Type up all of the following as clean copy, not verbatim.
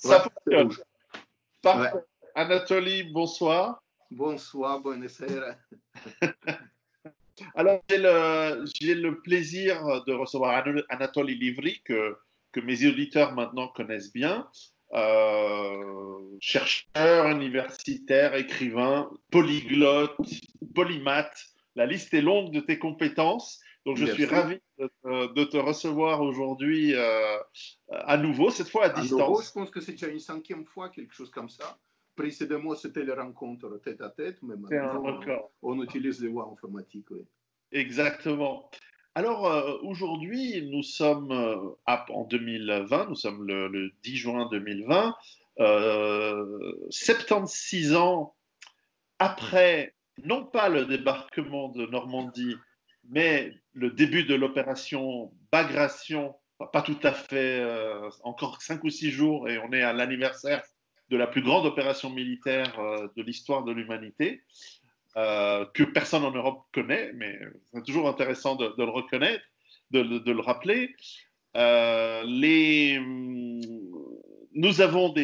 Ouais, Ça c'est fonctionne. rouge. Ouais. Parfait. Anatoly, bonsoir. Bonsoir, buonasera. Alors, j'ai le plaisir de recevoir Anatoly Livry, que mes auditeurs maintenant connaissent bien. Chercheur, universitaire, écrivain, polyglotte, polymathe. La liste est longue de tes compétences. Donc, je suis Merci. ravi de te recevoir aujourd'hui à nouveau, cette fois à À nouveau, je distance. pense que c'est déjà une cinquième fois, quelque chose comme ça. Précédemment, c'était les rencontres tête à tête, mais C'est un maintenant, record. on utilise les voies informatiques. Oui. Exactement. Alors aujourd'hui, nous sommes en 2020, nous sommes le 10 juin 2020, 76 ans après, non pas le débarquement de Normandie, mais le début de l'opération Bagration, enfin, pas tout à fait, encore 5 ou 6 jours, et on est à l'anniversaire de la plus grande opération militaire de l'histoire de l'humanité que personne en Europe connaît, mais c'est toujours intéressant de le reconnaître, de le rappeler. Euh, les, Nous avons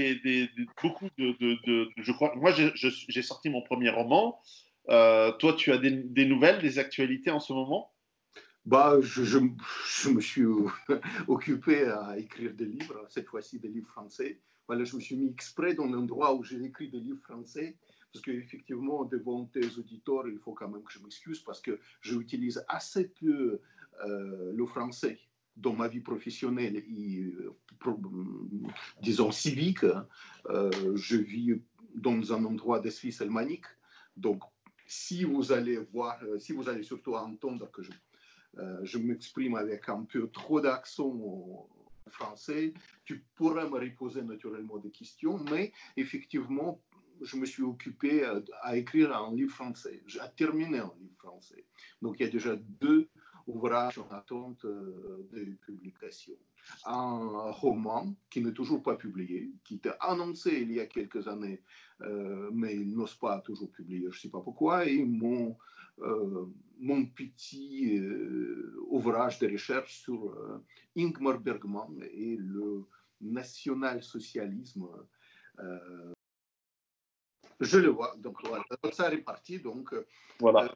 beaucoup je crois, moi j'ai sorti mon premier roman. Toi, tu as des nouvelles, des actualités en ce moment? Bah, je me suis occupé à écrire des livres, cette fois-ci des livres français. Voilà, je me suis mis exprès dans l'endroit où j'ai écrit des livres français, parce qu'effectivement, devant tes auditeurs, il faut quand même que je m'excuse, parce que j'utilise assez peu le français dans ma vie professionnelle et, disons, civique. Je vis dans un endroit de Suisse alémanique, donc si vous allez voir, si vous allez surtout entendre que je m'exprime avec un peu trop d'accent en français, tu pourrais me reposer naturellement des questions, mais effectivement, je me suis occupé à écrire un livre français, à terminer un livre français. Donc il y a déjà 2 ouvrages en attente de publication. Un roman qui n'est toujours pas publié, qui était annoncé il y a quelques années, mais il n'ose pas toujours publier, je ne sais pas pourquoi, et mon petit ouvrage de recherche sur Ingmar Bergman et le national-socialisme. Je le vois, donc voilà, ça est reparti. Donc, Voilà.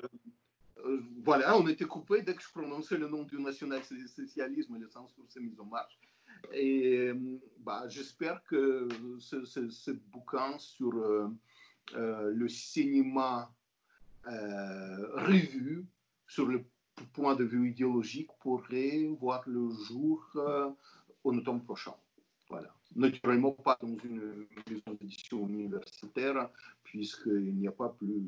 voilà, on était coupé dès que je prononçais le nom du national-socialisme, le censure s'est mis en marche. Et bah, j'espère que ce bouquin sur le cinéma revu sur le point de vue idéologique pourrait voir le jour en automne prochain. Voilà. Naturellement pas dans une maison d'édition universitaire, puisqu'il n'y a pas plus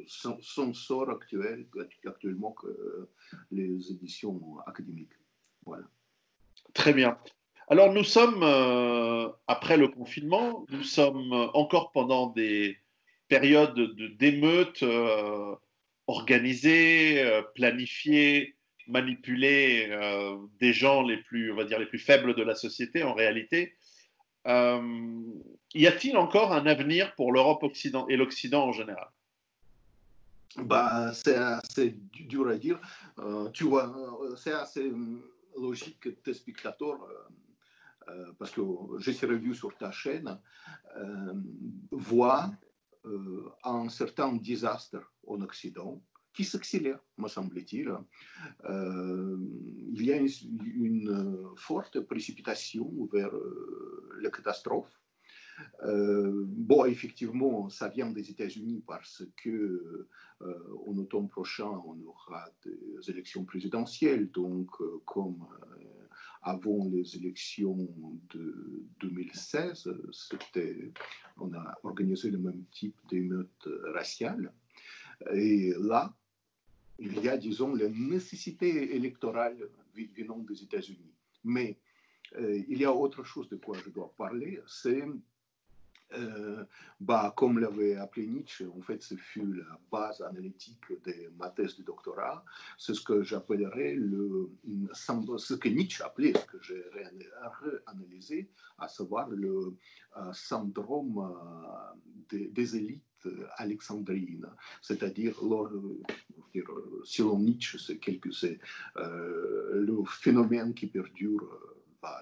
censor actuellement que les éditions académiques. Voilà. Très bien. Alors nous sommes, après le confinement, nous sommes encore pendant des périodes d'émeutes organisées, planifiées, manipulées des gens les plus, on va dire, les plus faibles de la société en réalité. Euh, Y a-t-il encore un avenir pour l'Europe occident et l'Occident en général? Bah, c'est assez dur à dire. Tu vois, c'est assez logique que tes spectateurs parce que je suis revu sur ta chaîne, voit un certain désastre en Occident qui s'accélère, me semble-t-il. Il y a une forte précipitation vers la catastrophe. Bon, effectivement, ça vient des États-Unis parce que en automne prochain, on aura des élections présidentielles. Donc, comme avant les élections de 2016, on a organisé le même type d'émeute raciale. Et là, il y a, disons, la nécessité électorale venant des États-Unis. Mais il y a autre chose de quoi je dois parler, c'est bah, comme l'avait appelé Nietzsche, en fait, ce fut la base analytique de ma thèse de doctorat. C'est ce que j'appellerais ce que Nietzsche appelait, ce que j'ai réanalysé, à savoir le syndrome des élites alexandrines. C'est-à-dire, selon Nietzsche, c'est le phénomène qui perdure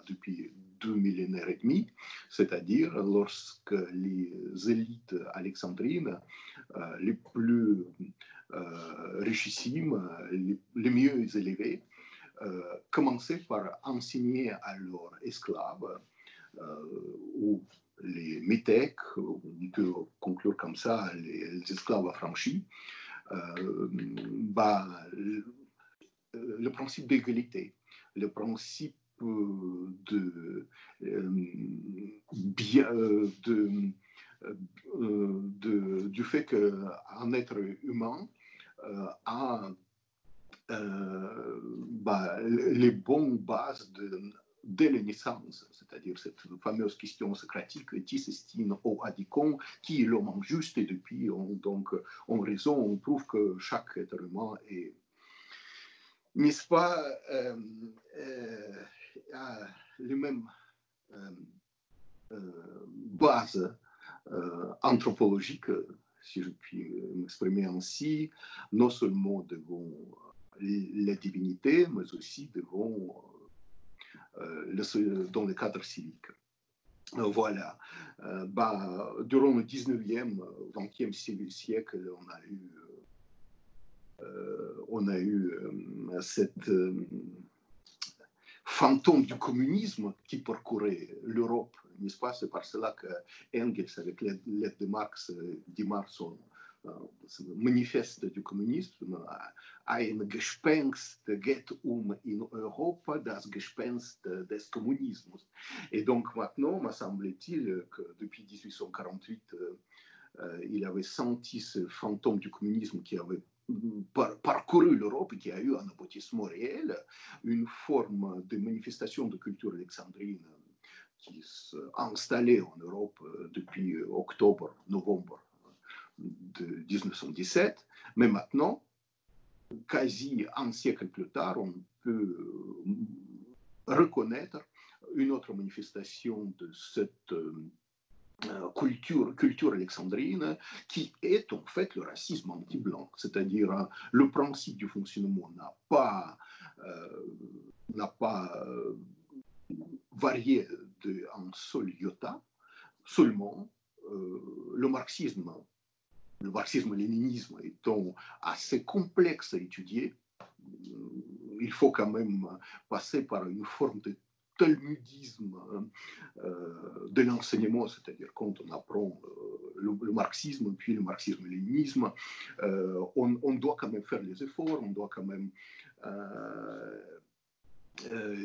depuis 2 millénaires et demi, c'est-à-dire lorsque les élites alexandrines, les plus richissimes, les mieux élevées, commençaient par enseigner à leurs esclaves, ou les métèques, on peut conclure comme ça, les esclaves affranchis, le principe d'égalité, le principe du fait qu'un être humain a les bonnes bases dès la naissance, c'est-à-dire cette fameuse question socratique, tis estin o adicon, qui est l'homme juste, et depuis, donc, en raison, on prouve que chaque être humain est, n'est-ce pas, a les mêmes bases anthropologiques, si je puis m'exprimer ainsi, non seulement devant la divinité, mais aussi devant dans le cadre civique. Voilà. Durant le 19e, 20e siècle, on a eu cette fantôme du communisme qui parcourait l'Europe, n'est-ce pas? C'est par cela que Engels, avec l'aide de Marx, démarre son manifeste du communisme. Ein Gespenst geht in Europa, das Gespenst des Kommunismus. Et donc maintenant, me semble-t-il que depuis 1848, il avait senti ce fantôme du communisme qui avait parcouru l'Europe et qui a eu un aboutissement réel, une forme de manifestation de culture alexandrine qui s'est installée en Europe depuis octobre-novembre de 1917. Mais maintenant, quasi un siècle plus tard, on peut reconnaître une autre manifestation de cette culture alexandrine, qui est en fait le racisme anti-blanc, c'est-à-dire le principe du fonctionnement n'a pas varié d'un seul iota, seulement le marxisme-léninisme étant assez complexe à étudier, il faut quand même passer par une forme de talmudisme de l'enseignement, c'est-à-dire quand on apprend le marxisme, puis le marxisme-léninisme, on doit quand même faire les efforts, on doit quand même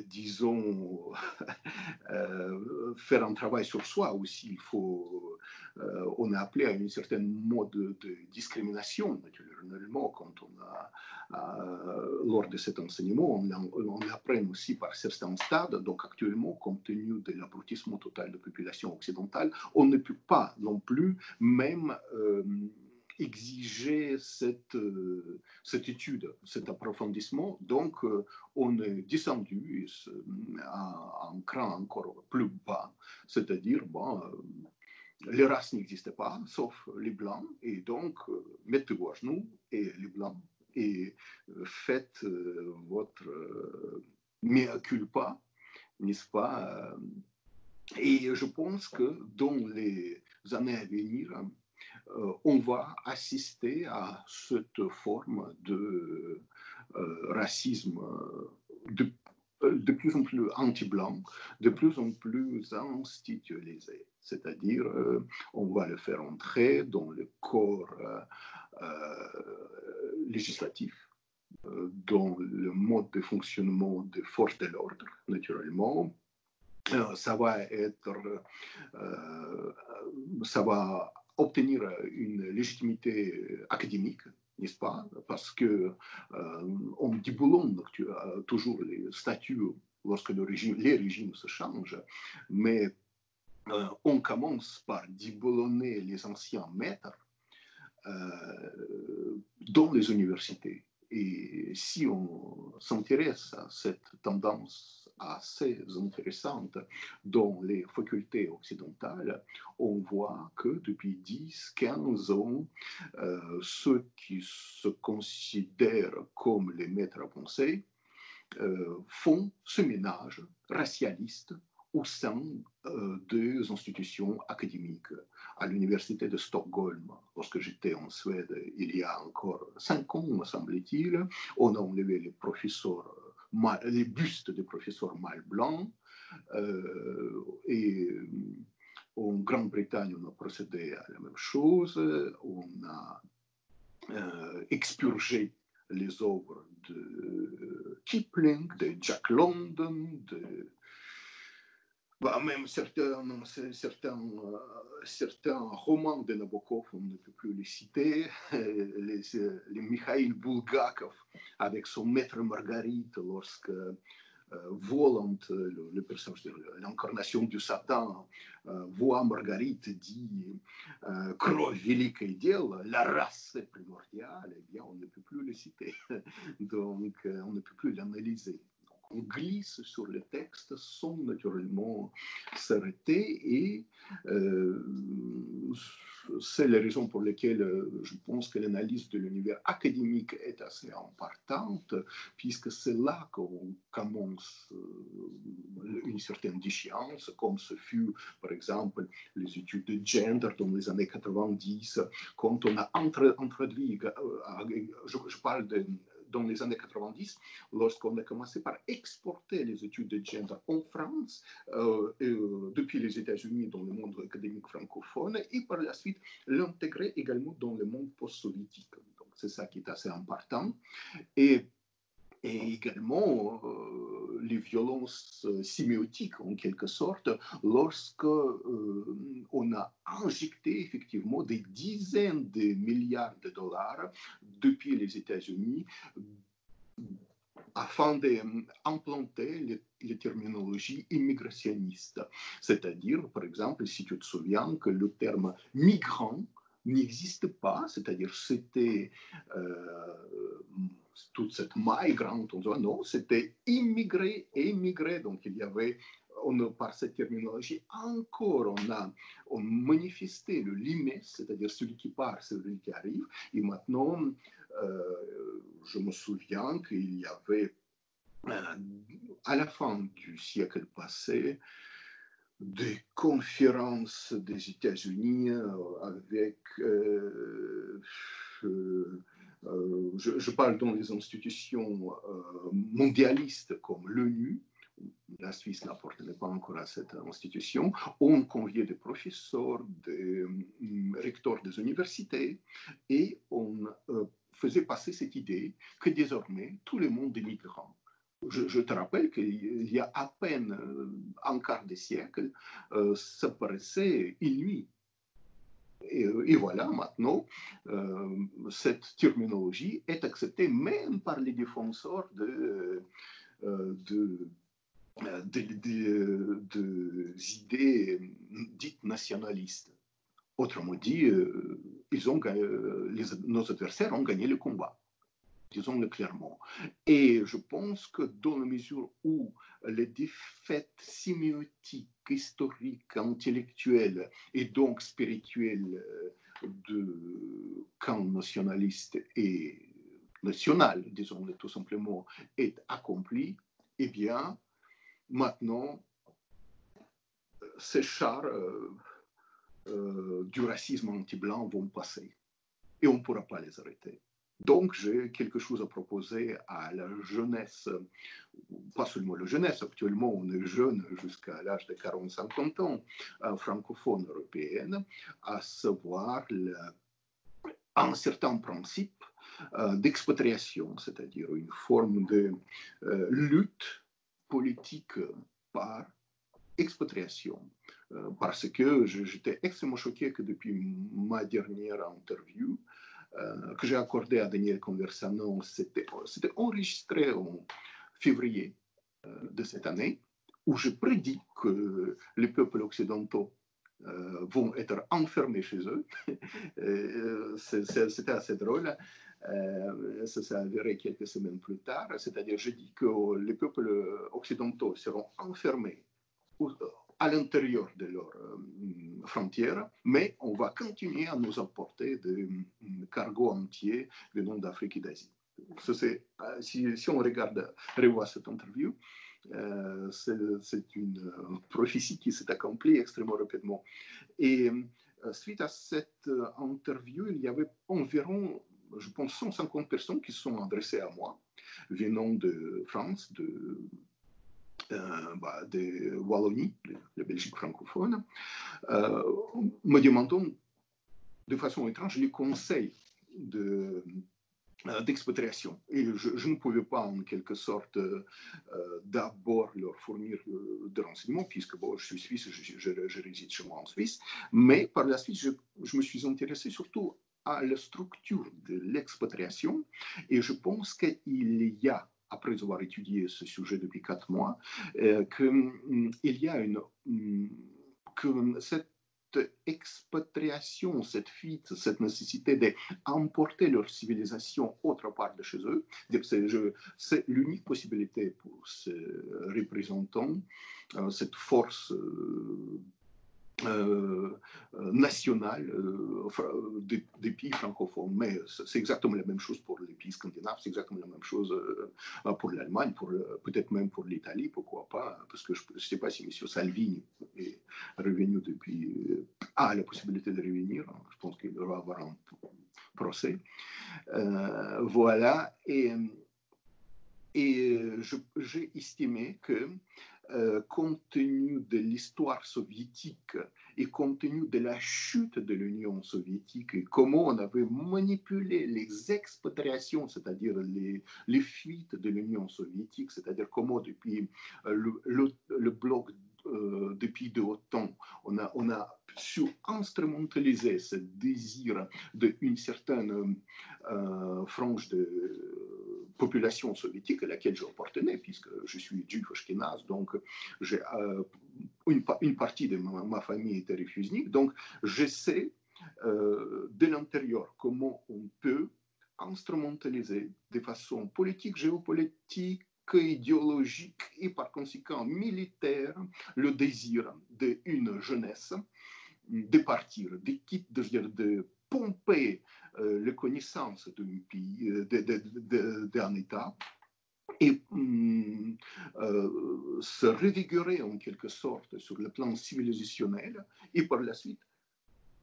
disons, faire un travail sur soi aussi. On est appelé à une certaine mode de discrimination, naturellement, quand lors de cet enseignement, on l'apprend aussi par certains stades. Donc actuellement, compte tenu de l'abrutissement total de la population occidentale, on ne peut pas non plus même exiger cette étude, cet approfondissement. Donc, on est descendu à un cran encore plus bas, c'est-à-dire, les races n'existaient pas, sauf les Blancs, et donc, mettez-vous à genoux, et les Blancs, et faites votre mea culpa, n'est-ce pas? Et je pense que dans les années à venir, on va assister à cette forme de racisme de plus en plus anti-blanc, de plus en plus institutionnalisé. C'est-à-dire, on va le faire entrer dans le corps législatif, dans le mode de fonctionnement des forces de l'ordre, naturellement. Ça va obtenir une légitimité académique, n'est-ce pas? Parce que on déboulonne toujours les statuts lorsque les régimes se changent, mais on commence par déboulonner les anciens maîtres dans les universités. Et si on s'intéresse à cette tendance assez intéressante dans les facultés occidentales, on voit que depuis 10-15 ans, ceux qui se considèrent comme les maîtres à penser font ce ménage racialiste au sein des institutions académiques. À l'université de Stockholm, lorsque j'étais en Suède, il y a encore 5 ans, me semble-t-il, on a enlevé les bustes des professeurs mâles blancs, et en Grande-Bretagne, on a procédé à la même chose. On a expurgé les œuvres de Kipling, de Jack London, même certains romans de Nabokov, on ne peut plus les citer, les Mikhail Bulgakov avec son maître Marguerite lorsque Volant, le personnage de l'incarnation du Satan, voit Marguerite dit Кровь великое дело, la race est primordiale, eh bien on ne peut plus le citer, donc on ne peut plus l'analyser. On glisse sur le texte sans naturellement s'arrêter et c'est la raison pour laquelle je pense que l'analyse de l'univers académique est assez importante puisque c'est là qu'on commence une certaine déchéance comme ce fut par exemple les études de gender dans les années 90 quand on a introduit, je parle dans les années 90, lorsqu'on a commencé par exporter les études de gender en France, depuis les États-Unis dans le monde académique francophone, et par la suite l'intégrer également dans le monde post-soviétique. Donc c'est ça qui est assez important. Et également les violences sémiotiques en quelque sorte, lorsque on a injecté effectivement des dizaines de milliards de dollars depuis les États-Unis afin d'implanter les terminologies immigrationnistes. C'est-à-dire, par exemple, si tu te souviens que le terme migrant n'existe pas, c'est-à-dire c'était toute cette migrante, non, c'était immigré, émigré, donc il y avait, par cette terminologie, encore on manifestait le limes, c'est-à-dire celui qui part, celui qui arrive, et maintenant, je me souviens qu'il y avait, à la fin du siècle passé, des conférences des États-Unis avec, je parle dans les institutions mondialistes comme l'ONU, la Suisse n'appartenait pas encore à cette institution, on conviait des professeurs, des recteurs des universités et on faisait passer cette idée que désormais tout le monde est migrant. Je te rappelle qu'il y a à peine un quart de siècle, ça paraissait inouï. Et voilà, maintenant, cette terminologie est acceptée même par les défenseurs des idées dites nationalistes. Autrement dit, nos adversaires ont gagné le combat. Disons-le clairement. Et je pense que dans la mesure où les défaites sémiotiques, historiques, intellectuelles et donc spirituelles de camp nationaliste et national, disons-le tout simplement, est accomplie, eh bien, maintenant, ces chars du racisme anti-blanc vont passer et on ne pourra pas les arrêter. Donc, j'ai quelque chose à proposer à la jeunesse, pas seulement la jeunesse, actuellement on est jeune jusqu'à l'âge de 40-50 ans, francophone européenne, à savoir un certain principe d'expatriation, c'est-à-dire une forme de lutte politique par expatriation. Parce que j'étais extrêmement choqué que depuis ma dernière interview, que j'ai accordé à Daniel Conversano, c'était enregistré en février de cette année, où je prédis que les peuples occidentaux vont être enfermés chez eux. C'était assez drôle. Ça s'est avéré quelques semaines plus tard. C'est-à-dire, je dis que les peuples occidentaux seront enfermés à l'intérieur de leurs frontières, mais on va continuer à nous apporter des cargos entiers venant d'Afrique et d'Asie. Si on revoit cette interview, C'est une prophétie qui s'est accomplie extrêmement rapidement. Et suite à cette interview, il y avait environ, je pense, 150 personnes qui se sont adressées à moi, venant de France, de Wallonie, la Belgique francophone, me demandant de façon étrange les conseils d'expatriation. Et je ne pouvais pas, en quelque sorte, d'abord leur fournir des renseignements, puisque bon, je suis suisse, je réside chez moi en Suisse, mais par la suite, je me suis intéressé surtout à la structure de l'expatriation, et je pense qu'il y a, après avoir étudié ce sujet depuis 4 mois, qu'il y a que cette expatriation, cette fuite, cette nécessité d'emporter leur civilisation autre part de chez eux, c'est l'unique possibilité pour ces représentants, cette force nationale des pays francophones. Mais c'est exactement la même chose pour les pays scandinaves, c'est exactement la même chose pour l'Allemagne, peut-être même pour l'Italie, pourquoi pas, parce que je ne sais pas si M. Salvini est revenu depuis, a la possibilité de revenir, je pense qu'il va avoir un procès. Voilà, et j'ai estimé que compte tenu de l'histoire soviétique et compte tenu de la chute de l'Union soviétique et comment on avait manipulé les expatriations, c'est-à-dire les fuites de l'Union soviétique, c'est-à-dire comment depuis le bloc depuis de OTAN, on a su instrumentaliser ce désir d'une certaine frange de population soviétique à laquelle j'appartenais, puisque je suis juif ashkénaze, donc une partie de ma famille était réfugiée. Donc, je sais de l'intérieur comment on peut instrumentaliser de façon politique, géopolitique, idéologique et par conséquent militaire le désir d'une jeunesse de partir, de pomper les connaissances d'un pays, d'un État et se revigorer en quelque sorte sur le plan civilisationnel et par la suite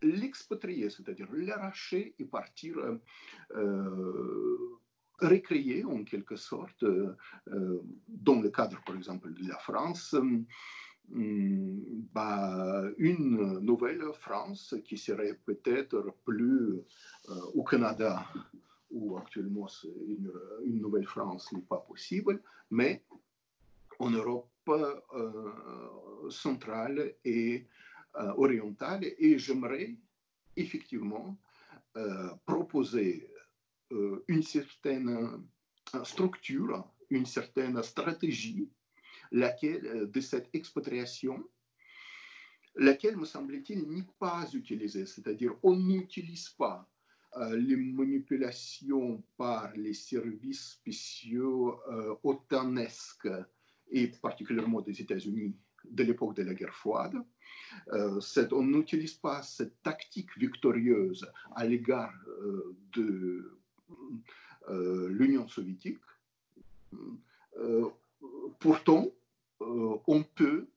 l'expatrier, c'est-à-dire l'arracher et partir recréer en quelque sorte, dans le cadre par exemple de la France, une nouvelle France qui serait peut-être plus au Canada, où actuellement une nouvelle France n'est pas possible, mais en Europe centrale et orientale. Et j'aimerais effectivement proposer une certaine structure, une certaine stratégie de cette expatriation, laquelle, me semble-t-il, n'est pas utilisée. C'est-à-dire, on n'utilise pas les manipulations par les services spéciaux otanesques et particulièrement des États-Unis de l'époque de la guerre froide. On n'utilise pas cette tactique victorieuse à l'égard de l'Union soviétique. Pourtant, on peut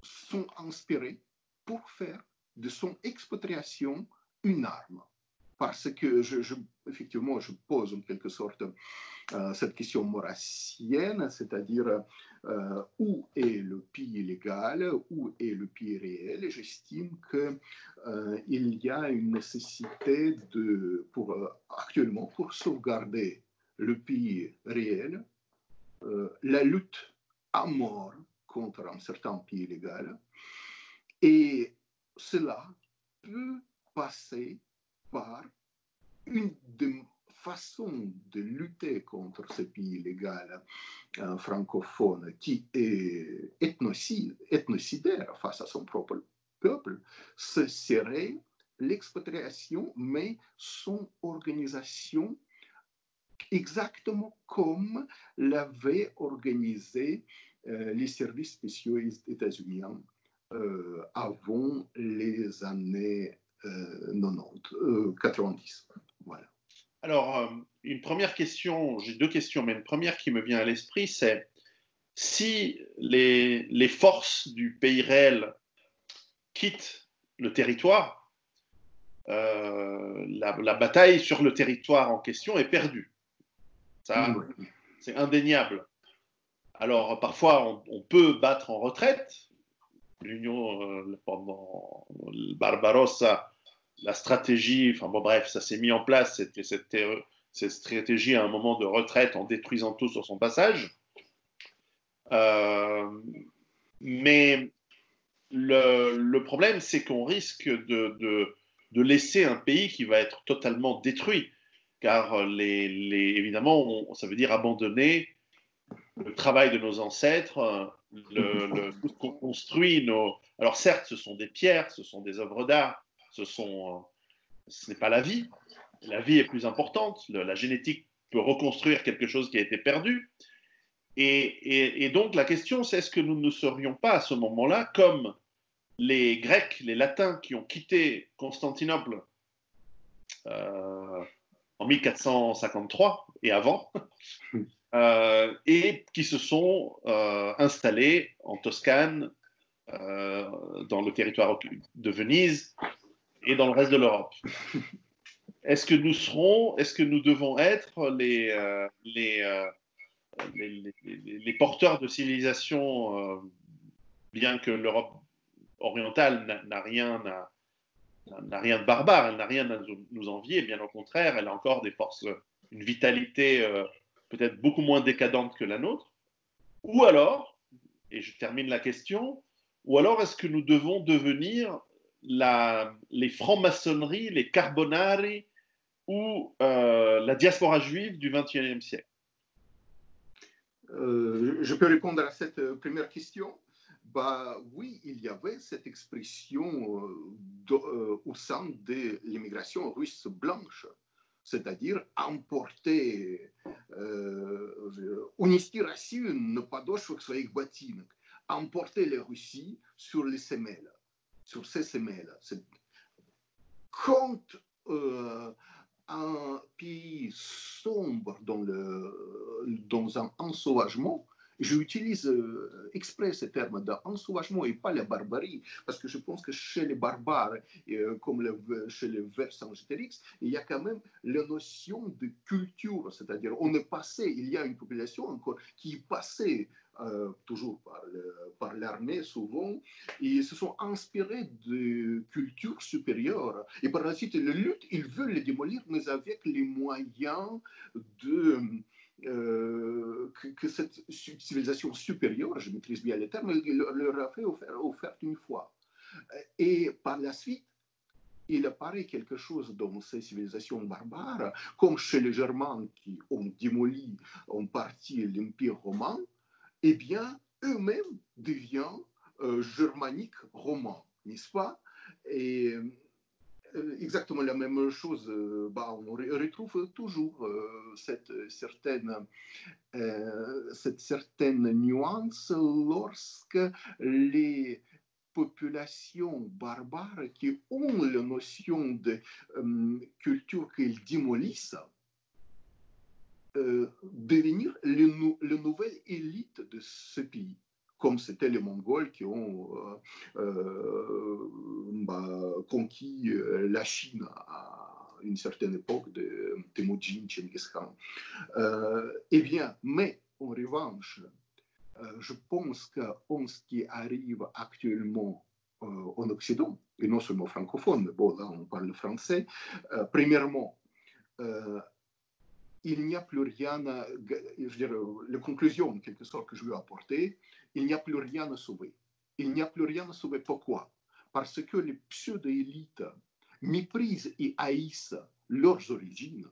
s'en inspirer pour faire de son expatriation une arme. Parce que, effectivement, je pose en quelque sorte cette question maurassienne, c'est-à-dire où est le pays légal, où est le pays réel, et j'estime qu'il y a une nécessité actuellement pour sauvegarder le pays réel, la lutte à mort contre un certain pays légal, et cela peut passer par une façon de lutter contre ce pays illégal francophone qui est ethnocidaire face à son propre peuple, ce serait l'expatriation, mais son organisation exactement comme l'avaient organisé les services spéciaux états-uniens avant les années 90. Voilà. Alors, une première question, j'ai deux questions, mais une première qui me vient à l'esprit, c'est si les forces du pays réel quittent le territoire, la bataille sur le territoire en question est perdue. Ça, c'est indéniable. Alors, parfois, on peut battre en retraite. L'Union, pendant le Barbarossa, la stratégie, enfin bon, bref, ça s'est mis en place, cette stratégie à un moment de retraite en détruisant tout sur son passage. Mais le problème, c'est qu'on risque de laisser un pays qui va être totalement détruit, car évidemment, ça veut dire abandonner le travail de nos ancêtres, tout ce qu'on construit. Alors certes, ce sont des pierres, ce sont des œuvres d'art, ce n'est pas la vie. La vie est plus importante. La génétique peut reconstruire quelque chose qui a été perdu. Et donc la question, c'est est-ce que nous ne serions pas à ce moment-là, comme les Grecs, les Latins qui ont quitté Constantinople en 1453 et avant, et qui se sont installés en Toscane, dans le territoire de Venise et dans le reste de l'Europe. Est-ce que nous devons être les porteurs de civilisation, bien que l'Europe orientale n'a rien de barbare, elle n'a rien à nous envier, bien au contraire, elle a encore des forces, une vitalité peut-être beaucoup moins décadente que la nôtre. Ou alors, et je termine la question, ou alors est-ce que nous devons devenir les francs-maçonneries, les carbonari ou la diaspora juive du XXIe siècle? Je peux répondre à cette première question. Bah, oui, il y avait cette expression au sein de l'immigration russe blanche, c'est-à-dire emporter, унести Россию на подошвах своих ботинок, emporter la Russie sur les semelles, sur ses semelles. Quand un pays sombre dans un ensauvagement, j'utilise exprès ce terme d'ensauvagement et pas la barbarie, parce que je pense que chez les barbares, comme chez les Vercingétorix, il y a quand même la notion de culture, c'est-à-dire il y a une population encore qui est passée toujours par l'armée souvent, et se sont inspirés de cultures supérieures. Et par la suite, la lutte, ils veulent les démolir, mais avec les moyens que cette civilisation supérieure, je maîtrise bien les termes, leur a fait offert une fois. Et par la suite, il apparaît quelque chose dans ces civilisations barbares, comme chez les Germains qui ont démoli en partie l'Empire romain, eh bien, eux-mêmes deviennent germaniques romains, n'est-ce pas? Et exactement la même chose, on retrouve toujours cette certaine nuance lorsque les populations barbares qui ont la notion de culture qu'ils démolissent devenir la nouvelle élite de ce pays, comme c'était les Mongols qui ont conquis la Chine à une certaine époque de Temujin, Genghis Khan. Eh bien, mais en revanche, je pense qu'en ce qui arrive actuellement en Occident, et non seulement francophone, mais bon, là on parle français, premièrement, il n'y a plus rien, je veux dire, la conclusion en quelque sorte que je veux apporter, il n'y a plus rien à sauver. Il n'y a plus rien à sauver. Pourquoi? Parce que les pseudo-élites méprisent et haïssent leurs origines.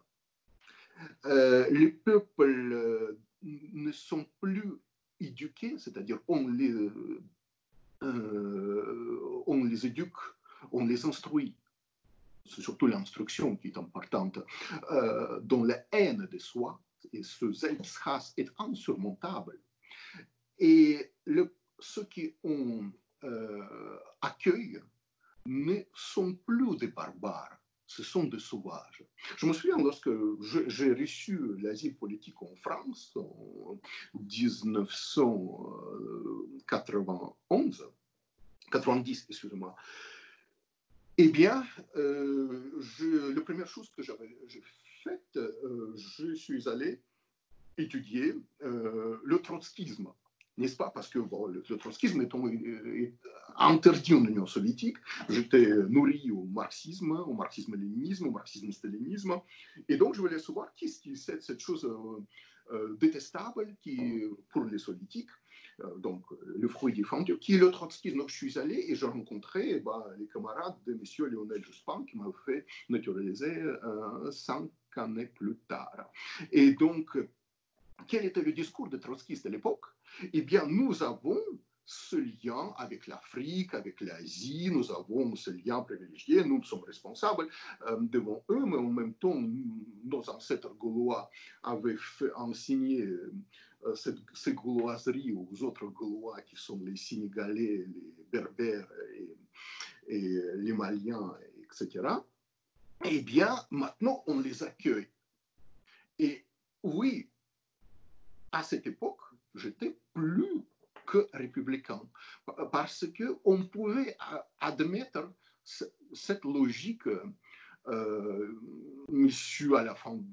Les peuples ne sont plus éduqués, c'est-à-dire on les éduque, on les instruit. C'est surtout l'instruction qui est importante, dans la haine de soi, et ce Selbsthass est insurmontable. Et ceux qui ont accueil ne sont plus des barbares, ce sont des sauvages. Je me souviens lorsque j'ai reçu l'asile politique en France en 1991, 90, excusez-moi. Eh bien, la première chose que j'ai faite, je suis allé étudier le trotskisme, n'est-ce pas? Parce que bon, le trotskisme est interdit en Union soviétique. J'étais nourri au marxisme-léninisme, au marxisme-stalinisme. Et donc, je voulais savoir qu'est-ce qui c'est cette chose détestable qui, pour les soviétiques, donc le fruit du fond, qui est le trotskisme. Donc, je suis allé et j'ai rencontré les camarades de M. Lionel Jospin qui m'ont fait naturaliser 5 années plus tard. Et donc, quel était le discours des trotskistes à l'époque? Eh bien, nous avons ce lien avec l'Afrique, avec l'Asie, nous avons ce lien privilégié, nous sommes responsables devant eux, mais en même temps, nos ancêtres gaulois avaient enseigné ces gauloiseries aux autres Gaulois qui sont les Sénégalais, les Berbères et les Maliens, etc. Eh bien, maintenant, on les accueille. Et oui, à cette époque, j'étais plus que républicain, parce qu'on pouvait admettre cette logique. Monsieur, à la fin de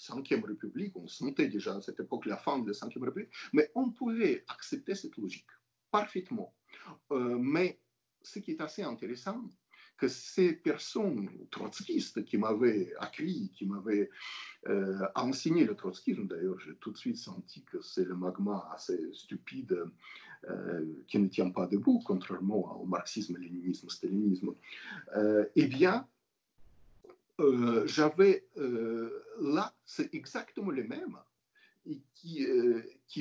la Ve République, on sentait déjà à cette époque la fin de la Ve République, mais on pouvait accepter cette logique parfaitement. Mais ce qui est assez intéressant, que ces personnes trotskistes qui m'avaient accueilli, qui m'avaient enseigné le trotskisme, d'ailleurs, j'ai tout de suite senti que c'est le magma assez stupide qui ne tient pas debout, contrairement au marxisme, léninisme, stalinisme. Eh bien, j'avais là, c'est exactement les mêmes et qui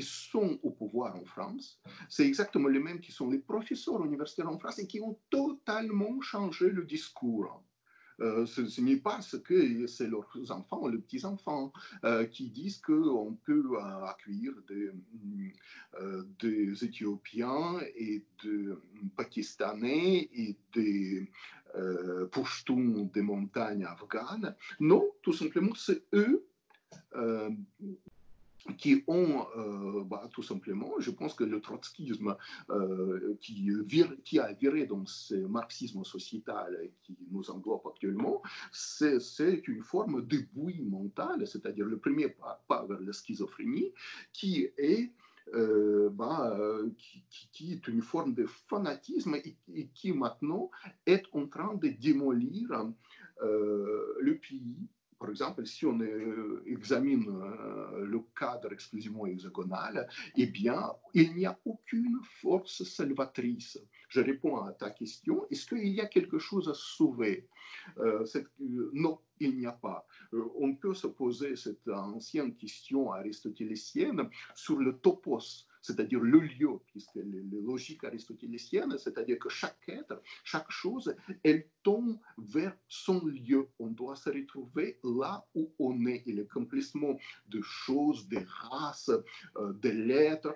sont au pouvoir en France. C'est exactement les mêmes qui sont les professeurs universitaires en France et qui ont totalement changé le discours. Ce n'est pas parce que c'est leurs enfants, les petits-enfants, qui disent qu'on peut accueillir des Éthiopiens et des Pakistanais et des Pashtuns des montagnes afghanes. Non, tout simplement, c'est eux qui ont, tout simplement, je pense que le trotskisme qui a viré dans ce marxisme sociétal qui nous englobe actuellement, c'est une forme de bouillie mentale, c'est-à-dire le premier pas vers la schizophrénie, qui est qui est une forme de fanatisme et qui maintenant est en train de démolir le pays. Par exemple, si on examine le cadre exclusivement hexagonal, eh bien, il n'y a aucune force salvatrice. Je réponds à ta question. Est-ce qu'il y a quelque chose à sauver? Non, il n'y a pas. On peut se poser cette ancienne question aristotélécienne sur le topos, c'est-à-dire le lieu, puisque les logiques aristotéléciennes, c'est-à-dire que chaque être, chaque chose, elle tombe vers son lieu. On doit se retrouver là où on est. Et l'accomplissement de choses, des races, de l'être,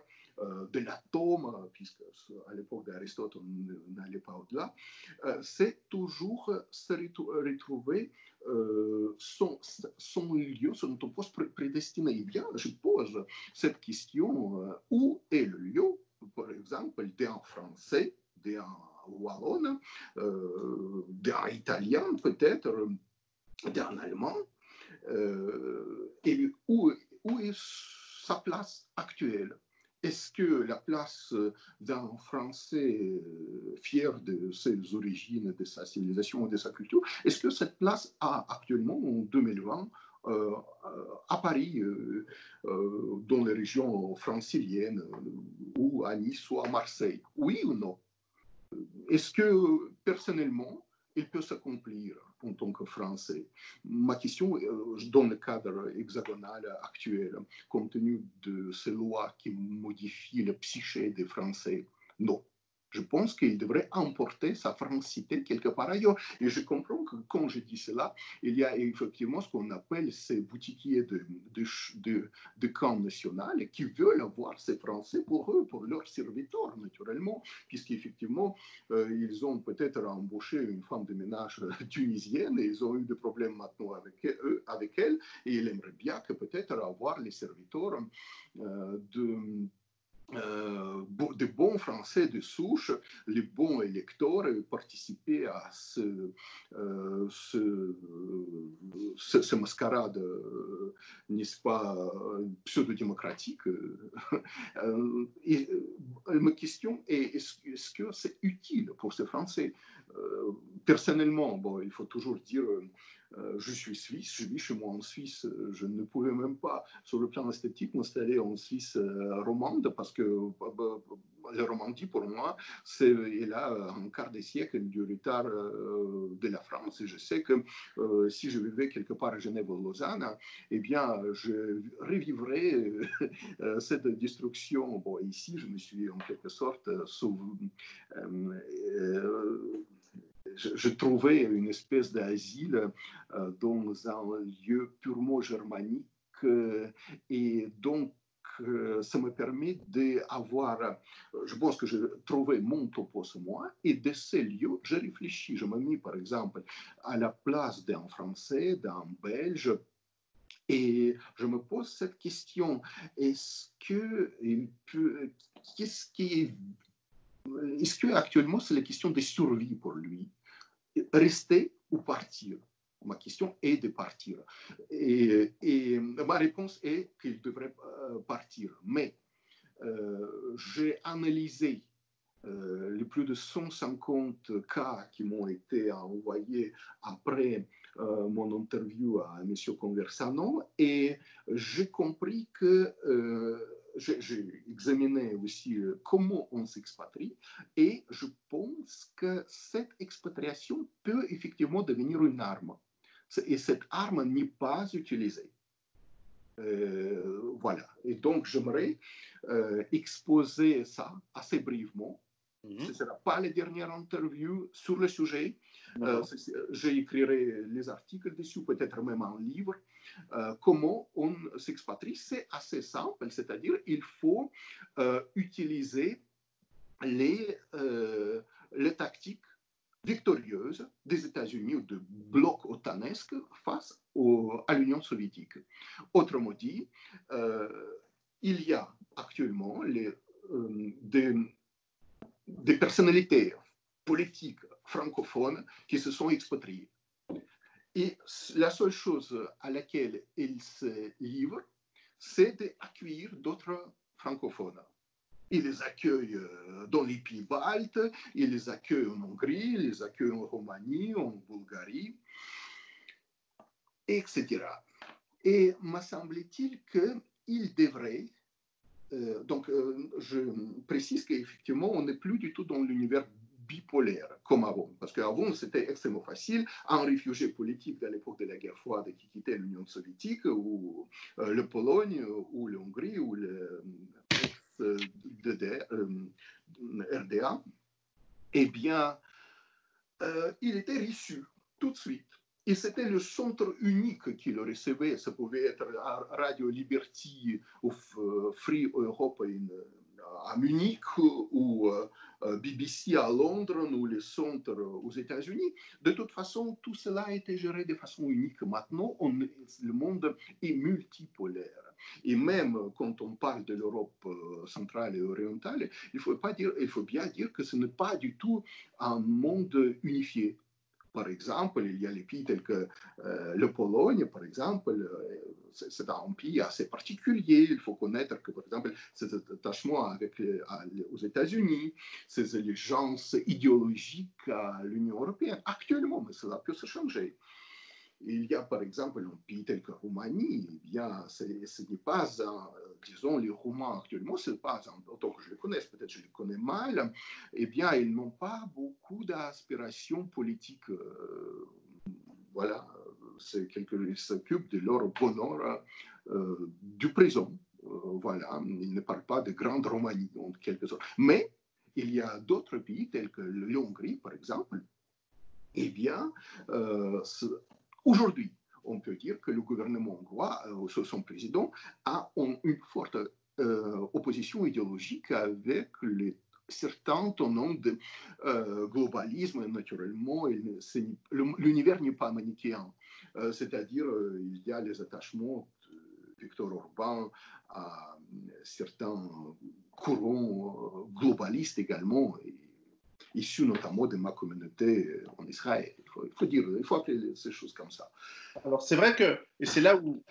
de l'atome, puisque à l'époque d'Aristote, on n'allait pas au-delà, c'est toujours se retrouver son lieu, son topos prédestiné. Eh bien, je pose cette question, où est le lieu, par exemple, d'un Français, d'un Wallon, d'un Italien peut-être, d'un Allemand, et où est sa place actuelle? Est-ce que la place d'un Français fier de ses origines, de sa civilisation et de sa culture, est-ce que cette place a actuellement, en 2020, à Paris, dans les régions franciliennes, ou à Nice ou à Marseille? Oui ou non? Est-ce que, personnellement, il peut s'accomplir en tant que Français? Ma question, dans le cadre hexagonal actuel, compte tenu de ces lois qui modifient le psyché des Français, non. Je pense qu'il devrait emporter sa francité quelque part ailleurs. Et je comprends que quand je dis cela, il y a effectivement ce qu'on appelle ces boutiquiers de camp national qui veulent avoir ces Français pour eux, pour leurs serviteurs, naturellement, puisqu'effectivement, ils ont peut-être embauché une femme de ménage tunisienne et ils ont eu des problèmes maintenant avec elle, et ils aimeraient bien que peut-être avoir les serviteurs de bons Français de souche, les bons électeurs, participer à ce mascarade, n'est-ce pas, pseudo-démocratique. Et ma question est, est-ce que c'est utile pour ces Français? Personnellement, bon, il faut toujours dire, je suis suisse, je vis chez moi en Suisse, je ne pouvais même pas, sur le plan esthétique, m'installer en Suisse romande, parce que la Romandie, pour moi, elle a un quart de siècle du retard de la France. Et je sais que si je vivais quelque part à Genève ou Lausanne, eh bien, je revivrais cette destruction. Bon, ici, je me suis en quelque sorte je trouvais une espèce d'asile dans un lieu purement germanique et donc ça me permet d'avoir, je pense que je trouvais mon topos moi, et de ces lieux, je réfléchis, je me mis par exemple à la place d'un Français, d'un Belge, et je me pose cette question, est-ce qu'actuellement c'est la question de survie pour lui? Rester ou partir? Ma question est de partir. Et ma réponse est qu'il devrait partir. Mais j'ai analysé les plus de 150 cas qui m'ont été envoyés après mon interview à M. Conversano et j'ai compris que j'ai examiné aussi comment on s'expatrie et je pense que cette expatriation peut effectivement devenir une arme. Et cette arme n'est pas utilisée. Voilà. Et donc, j'aimerais exposer ça assez brièvement. Ce ne sera pas la dernière interview sur le sujet. J'écrirai les articles dessus, peut-être même un livre. Comment on s'expatrie, c'est assez simple, c'est-à-dire il faut utiliser les tactiques victorieuses des États-Unis ou de bloc otanesque face à l'Union soviétique. Autrement dit, il y a actuellement des personnalités politiques francophones qui se sont expatriées. Et la seule chose à laquelle ils se livrent, c'est d'accueillir d'autres francophones. Ils les accueillent dans les pays baltes, ils les accueillent en Hongrie, ils les accueillent en Roumanie, en Bulgarie, etc. Et me semble-t-il qu'ils devraient, je précise qu'effectivement, on n'est plus du tout dans l'univers bipolaire comme avant, parce qu'avant c'était extrêmement facile. Un réfugié politique de l'époque de la guerre froide qui quittait l'Union soviétique, ou la Pologne, ou la Hongrie, ou le RDA, eh bien, il était reçu tout de suite. Et c'était le centre unique qui le recevait. Ça pouvait être Radio Liberty ou Free Europe à Munich ou BBC à Londres ou les centres aux États-Unis. De toute façon, tout cela a été géré de façon unique. Maintenant, le monde est multipolaire. Et même quand on parle de l'Europe centrale et orientale, il faut bien dire que ce n'est pas du tout un monde unifié. Par exemple, il y a les pays tels que la Pologne, par exemple, c'est un pays assez particulier. Il faut connaître que, par exemple, ses attachements aux États-Unis, ses allégeances idéologiques à l'Union européenne, actuellement, mais cela peut se changer. Il y a par exemple un pays tel que la Roumanie, eh bien, ce n'est pas, disons, les Roumains actuellement, ce n'est pas, autant que je les connaisse, peut-être je les connais mal, eh bien, ils n'ont pas beaucoup d'aspirations politiques. Voilà, c'est ils s'occupent de leur bonheur du présent. Voilà, ils ne parlent pas de grande Roumanie, en quelque sorte. Mais il y a d'autres pays tels que la Hongrie, par exemple. Eh bien, aujourd'hui, on peut dire que le gouvernement hongrois, son président, a une forte opposition idéologique avec certains tenants de globalisme. Naturellement, l'univers n'est pas manichéen. C'est-à-dire, il y a les attachements de Viktor Orban à certains courants globalistes également, issus notamment de ma communauté en Israël. Il faut appeler ces choses comme ça. Alors c'est vrai que, et c'est là où,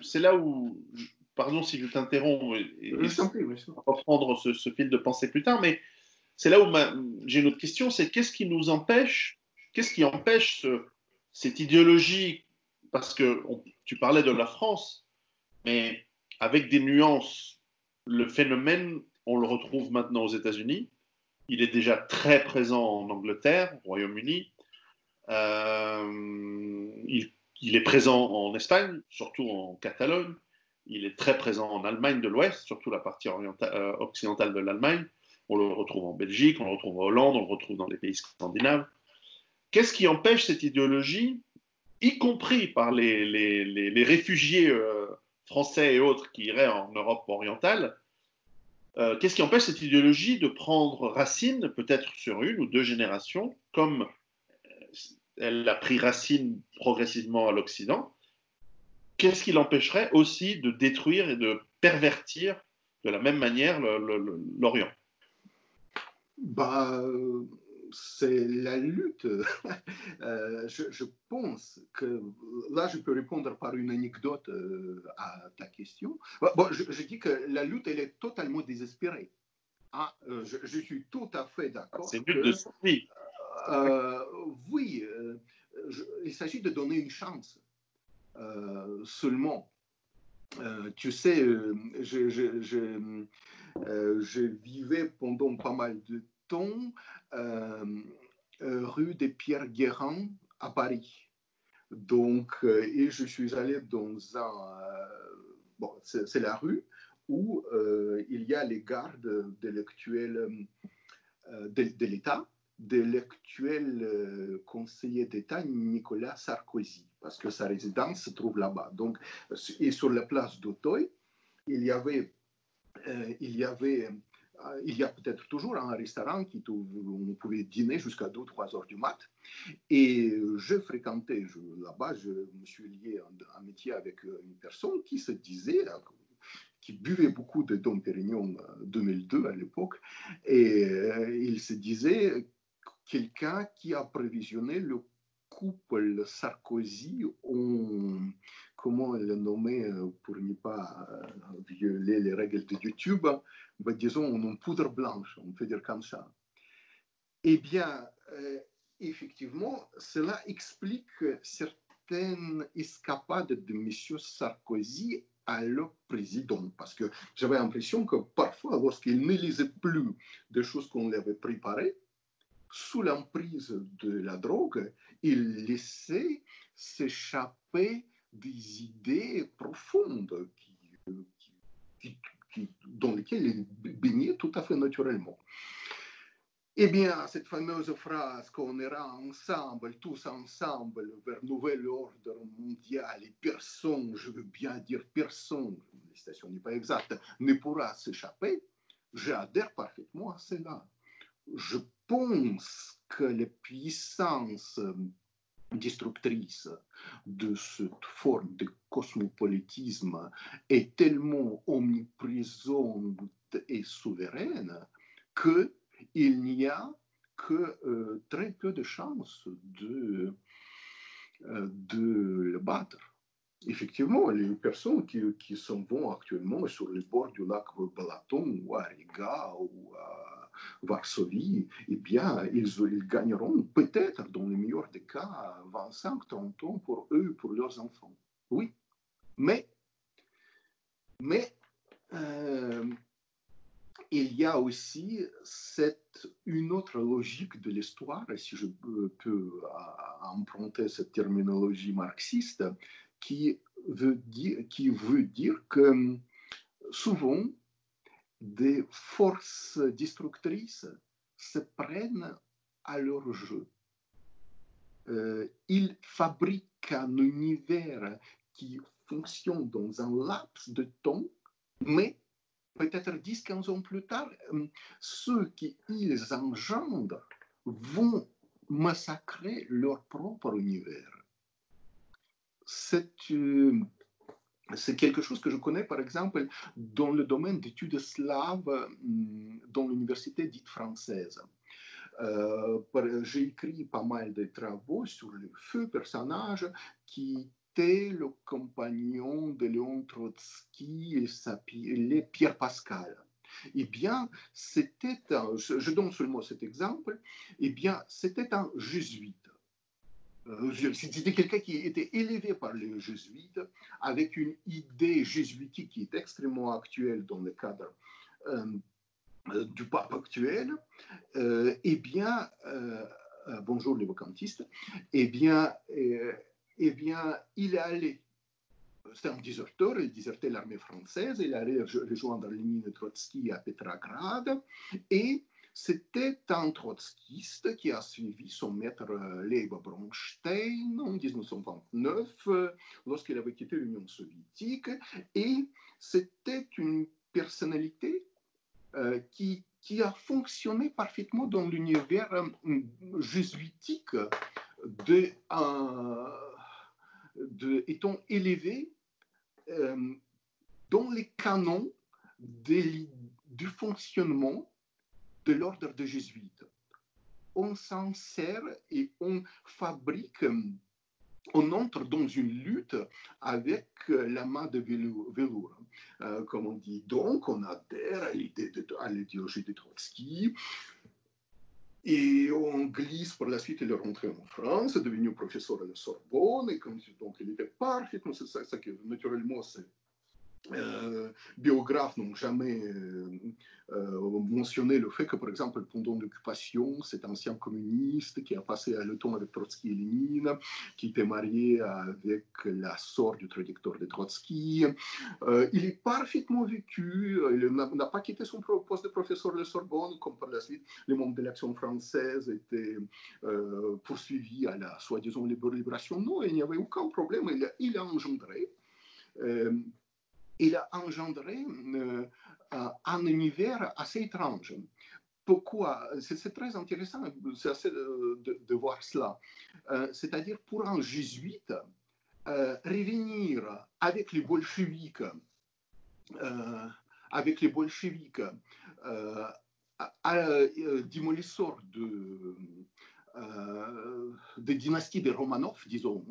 pardon si je t'interromps, et reprendre ce fil de pensée plus tard, mais c'est là où j'ai une autre question, c'est qu'est-ce qui empêche cette idéologie, parce que tu parlais de la France, mais avec des nuances, le phénomène, on le retrouve maintenant aux États-Unis, il est déjà très présent en Angleterre, au Royaume-Uni, il est présent en Espagne, surtout en Catalogne, il est très présent en Allemagne de l'Ouest, surtout la partie occidentale de l'Allemagne, on le retrouve en Belgique, on le retrouve en Hollande, on le retrouve dans les pays scandinaves. Qu'est-ce qui empêche cette idéologie, y compris par les réfugiés français et autres qui iraient en Europe orientale, qu'est-ce qui empêche cette idéologie de prendre racine, peut-être sur une ou deux générations, comme elle a pris racine progressivement à l'Occident? Qu'est-ce qui l'empêcherait aussi de détruire et de pervertir de la même manière l'Orient? C'est la lutte. Je pense que là, je peux répondre par une anecdote à ta question. Je dis que la lutte, elle est totalement désespérée. Je suis tout à fait d'accord. C'est une lutte de survie. Oui, il s'agit de donner une chance seulement. Tu sais, je vivais pendant pas mal de temps rue des Pierre-Guérin à Paris. Donc, et je suis allé dans c'est la rue où il y a les gardes de l'actuel de l'État, de l'actuel conseiller d'État Nicolas Sarkozy, parce que sa résidence se trouve là-bas. Donc, et sur la place d'Auteuil, il y a peut-être toujours un restaurant où on pouvait dîner jusqu'à 2 ou 3 heures du mat. Et je fréquentais là-bas, je me suis lié en amitié avec une personne qui se disait, qui buvait beaucoup de Dom Pérignon 2002 à l'époque, et il se disait quelqu'un qui a prévisionné le couple Sarkozy en, comment le nommer pour ne pas violer les règles de YouTube, disons en poudre blanche, on peut dire comme ça. Eh bien, effectivement, cela explique certaines escapades de M. Sarkozy à le président, parce que j'avais l'impression que parfois, lorsqu'il ne lisait plus des choses qu'on lui avait préparées, sous l'emprise de la drogue, il laissait s'échapper des idées profondes dans lesquelles il baignait tout à fait naturellement. Eh bien, cette fameuse phrase qu'on ira ensemble, tous ensemble, vers nouvel ordre mondial, et personne, je veux bien dire personne, la citation n'est pas exacte, ne pourra s'échapper, j'adhère parfaitement à cela. Je pense que la puissance destructrice de cette forme de cosmopolitisme est tellement omniprésente et souveraine qu'il n'y a que très peu de chances de le battre. Effectivement, les personnes qui s'en vont actuellement sur les bords du lac Balaton ou à Riga ou à Varsovie, eh bien, ils gagneront peut-être, dans le meilleur des cas, 25-30 ans pour eux, pour leurs enfants. Oui, mais il y a aussi une autre logique de l'histoire, si je peux emprunter cette terminologie marxiste, qui veut dire que souvent des forces destructrices se prennent à leur jeu. Ils fabriquent un univers qui fonctionne dans un laps de temps, mais peut-être 10-15 ans plus tard, ceux qu'ils engendrent vont massacrer leur propre univers. C'est quelque chose que je connais, par exemple, dans le domaine d'études slaves dans l'université dite française. J'ai écrit pas mal de travaux sur le feu personnage qui était le compagnon de Léon Trotsky et Pierre Pascal. Eh bien, je donne seulement cet exemple, eh bien, c'était un jésuite. C'était quelqu'un qui était élevé par les jésuites avec une idée jésuitique qui est extrêmement actuelle dans le cadre du pape actuel. Eh bien, bonjour les vacantistes, eh bien, il est allé, c'est un déserteur, il désertait l'armée française, il est allé rejoindre Lénine et Trotsky à Petrograd, et c'était un trotskiste qui a suivi son maître Leib Bronstein en 1929, lorsqu'il avait quitté l'Union soviétique, et c'était une personnalité qui a fonctionné parfaitement dans l'univers jésuitique étant élevé dans les canons du fonctionnement de l'ordre des jésuites. On s'en sert et on fabrique, on entre dans une lutte avec la main de velours, comme on dit. Donc, on adhère à l'idéologie de Trotsky et on glisse par la suite. Il est rentré en France, est devenu professeur à la Sorbonne, et donc il était parfaitement, c'est ça que naturellement, c'est biographes n'ont jamais mentionné le fait que, par exemple, pendant l'occupation, cet ancien communiste qui a passé le temps avec Trotsky et Lénine, qui était marié avec la sœur du traducteur de Trotsky, il est parfaitement vécu, il n'a pas quitté son poste de professeur de la Sorbonne, comme par la suite les membres de l'Action française étaient poursuivis à la soi-disant libération. Non, il n'y avait aucun problème, il a engendré. Il a engendré un univers assez étrange. Pourquoi? C'est très intéressant de voir cela. C'est-à-dire, pour un jésuite, revenir avec les bolcheviks, démolisseurs de dynastie des Romanov, disons,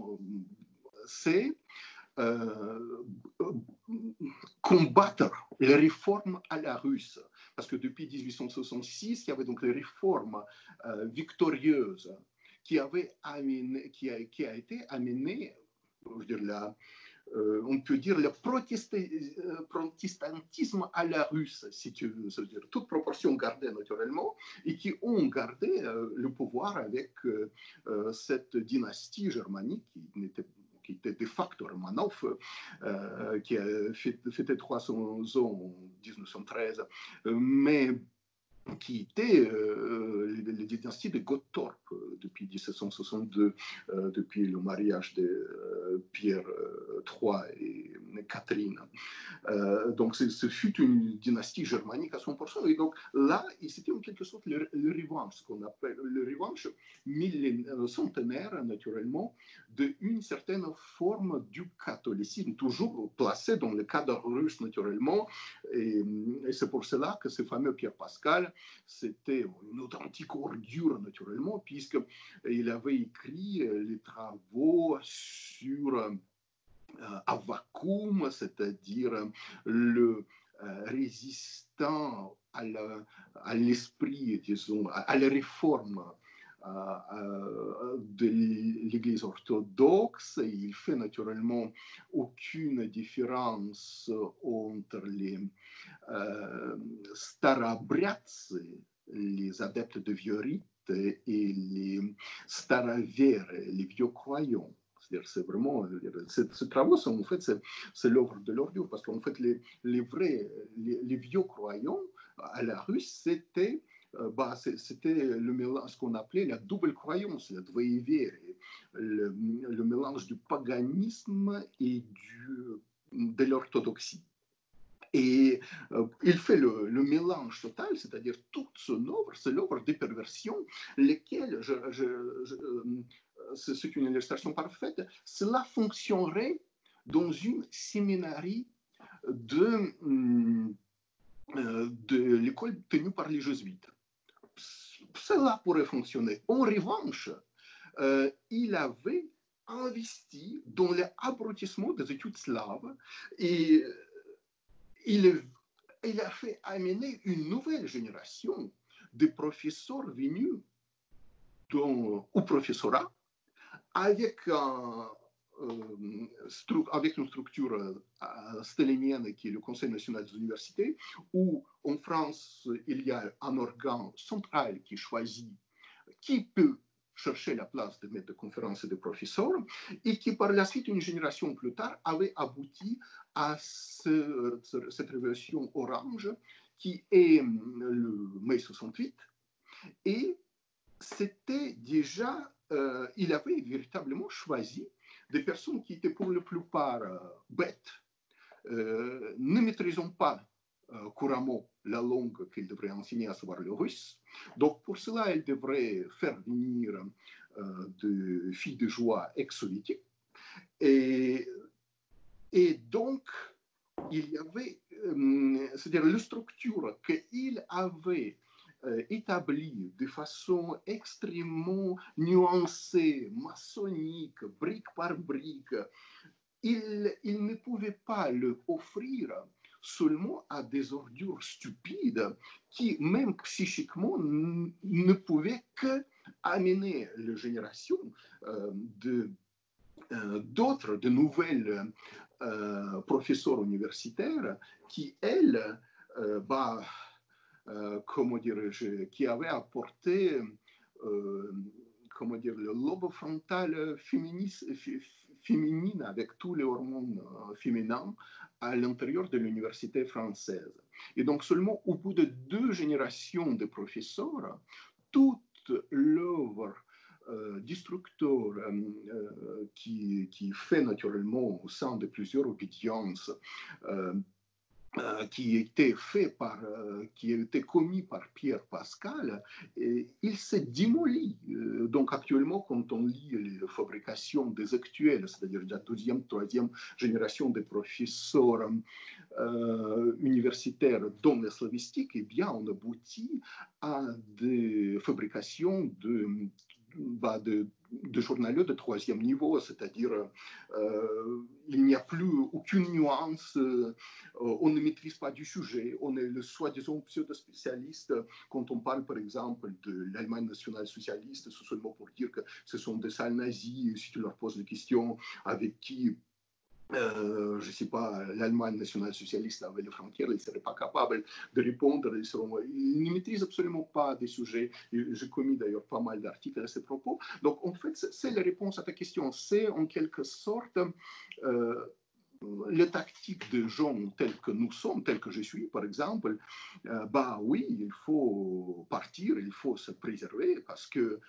c'est combattre les réformes à la russe. Parce que depuis 1866, il y avait donc les réformes victorieuses qui a été amenée, je veux dire, on peut dire le protestantisme à la russe, si tu veux, c'est-à-dire toute proportion gardée naturellement, et qui ont gardé le pouvoir avec cette dynastie germanique qui était de facto Romanov, qui a fêté 300 ans en 1913, mais qui était la dynastie de Gottorp depuis 1762, depuis le mariage de Pierre III et Catherine. Donc, ce fut une dynastie germanique à 100%. Et donc, là, c'était en quelque sorte le revanche, ce qu'on appelle le revanche centenaire, naturellement, d'une certaine forme du catholicisme, toujours placé dans le cadre russe, naturellement. Et c'est pour cela que ce fameux Pierre Pascal, c'était une authentique ordure, naturellement, puisqu'il avait écrit les travaux sur Avvakum, c'est-à-dire le résistant à l'esprit, disons, à la réforme de l'Église orthodoxe. Il fait naturellement aucune différence entre les starobriaцы, les adeptes de vieux rites, et les staroverts, les vieux croyants. C'est vraiment, ces travaux, en fait, c'est l'œuvre de l'ordure, parce qu'en fait, les vieux croyants à la Russe, c'était c'était le mélange, ce qu'on appelait la double croyance, la двоеверие, le mélange du paganisme et de l'orthodoxie. Et il fait le mélange total, c'est-à-dire toute son œuvre, c'est l'œuvre des perversions, lesquelles, c'est une illustration parfaite, cela fonctionnerait dans une séminarie de l'école tenue par les jésuites. Cela pourrait fonctionner. En revanche, il avait investi dans l'abrutissement des études slaves et il a fait amener une nouvelle génération de professeurs venus au professorat avec une structure stalinienne qui est le Conseil national des universités, où en France, il y a un organe central qui choisit qui peut chercher la place de maître de conférence et de professeur, et qui par la suite, une génération plus tard, avait abouti à cette révolution orange qui est le mai 68, et c'était déjà, il avait véritablement choisi des personnes qui étaient pour la plupart bêtes, ne maîtrisant pas couramment la langue qu'il devrait enseigner, à savoir le russe. Donc pour cela, elle devrait faire venir des filles de joie ex-soviétiques. Et donc, il y avait, c'est-à-dire la structure qu'il avait établie de façon extrêmement nuancée, maçonnique, brique par brique, il ne pouvait pas le offrir seulement à des ordures stupides qui, même psychiquement, ne pouvaient qu'amener la génération d'autres, de nouvelles professeurs universitaires qui, elles, comment dirais-je, qui avaient apporté comment dire, le lobe frontal féminine avec tous les hormones féminins à l'intérieur de l'université française. Et donc seulement au bout de 2 générations de professeurs, toute l'œuvre d'instructeur qui fait naturellement au sein de plusieurs obédiences qui était qui a été commis par Pierre Pascal, il s'est démoli. Donc actuellement, quand on lit les fabrications des actuels, c'est-à-dire de la 2e, 3e génération de professeurs universitaires dans la slavistique, eh bien, on aboutit à des fabrications de journaliers de 3e niveau, c'est-à-dire il n'y a plus aucune nuance, on ne maîtrise pas du sujet, on est le soi-disant pseudo-spécialiste quand on parle par exemple de l'Allemagne nationale socialiste, c'est seulement pour dire que ce sont des sales nazis, si tu leur poses la question avec qui je ne sais pas, l'Allemagne nationale-socialiste avait les frontières, ils ne seraient pas capables de répondre, ils ne maîtrisent absolument pas des sujets. J'ai commis d'ailleurs pas mal d'articles à ce propos. Donc en fait, c'est la réponse à ta question. C'est en quelque sorte les tactiques de gens tels que nous sommes, tels que je suis, par exemple, oui, il faut partir, il faut se préserver parce que,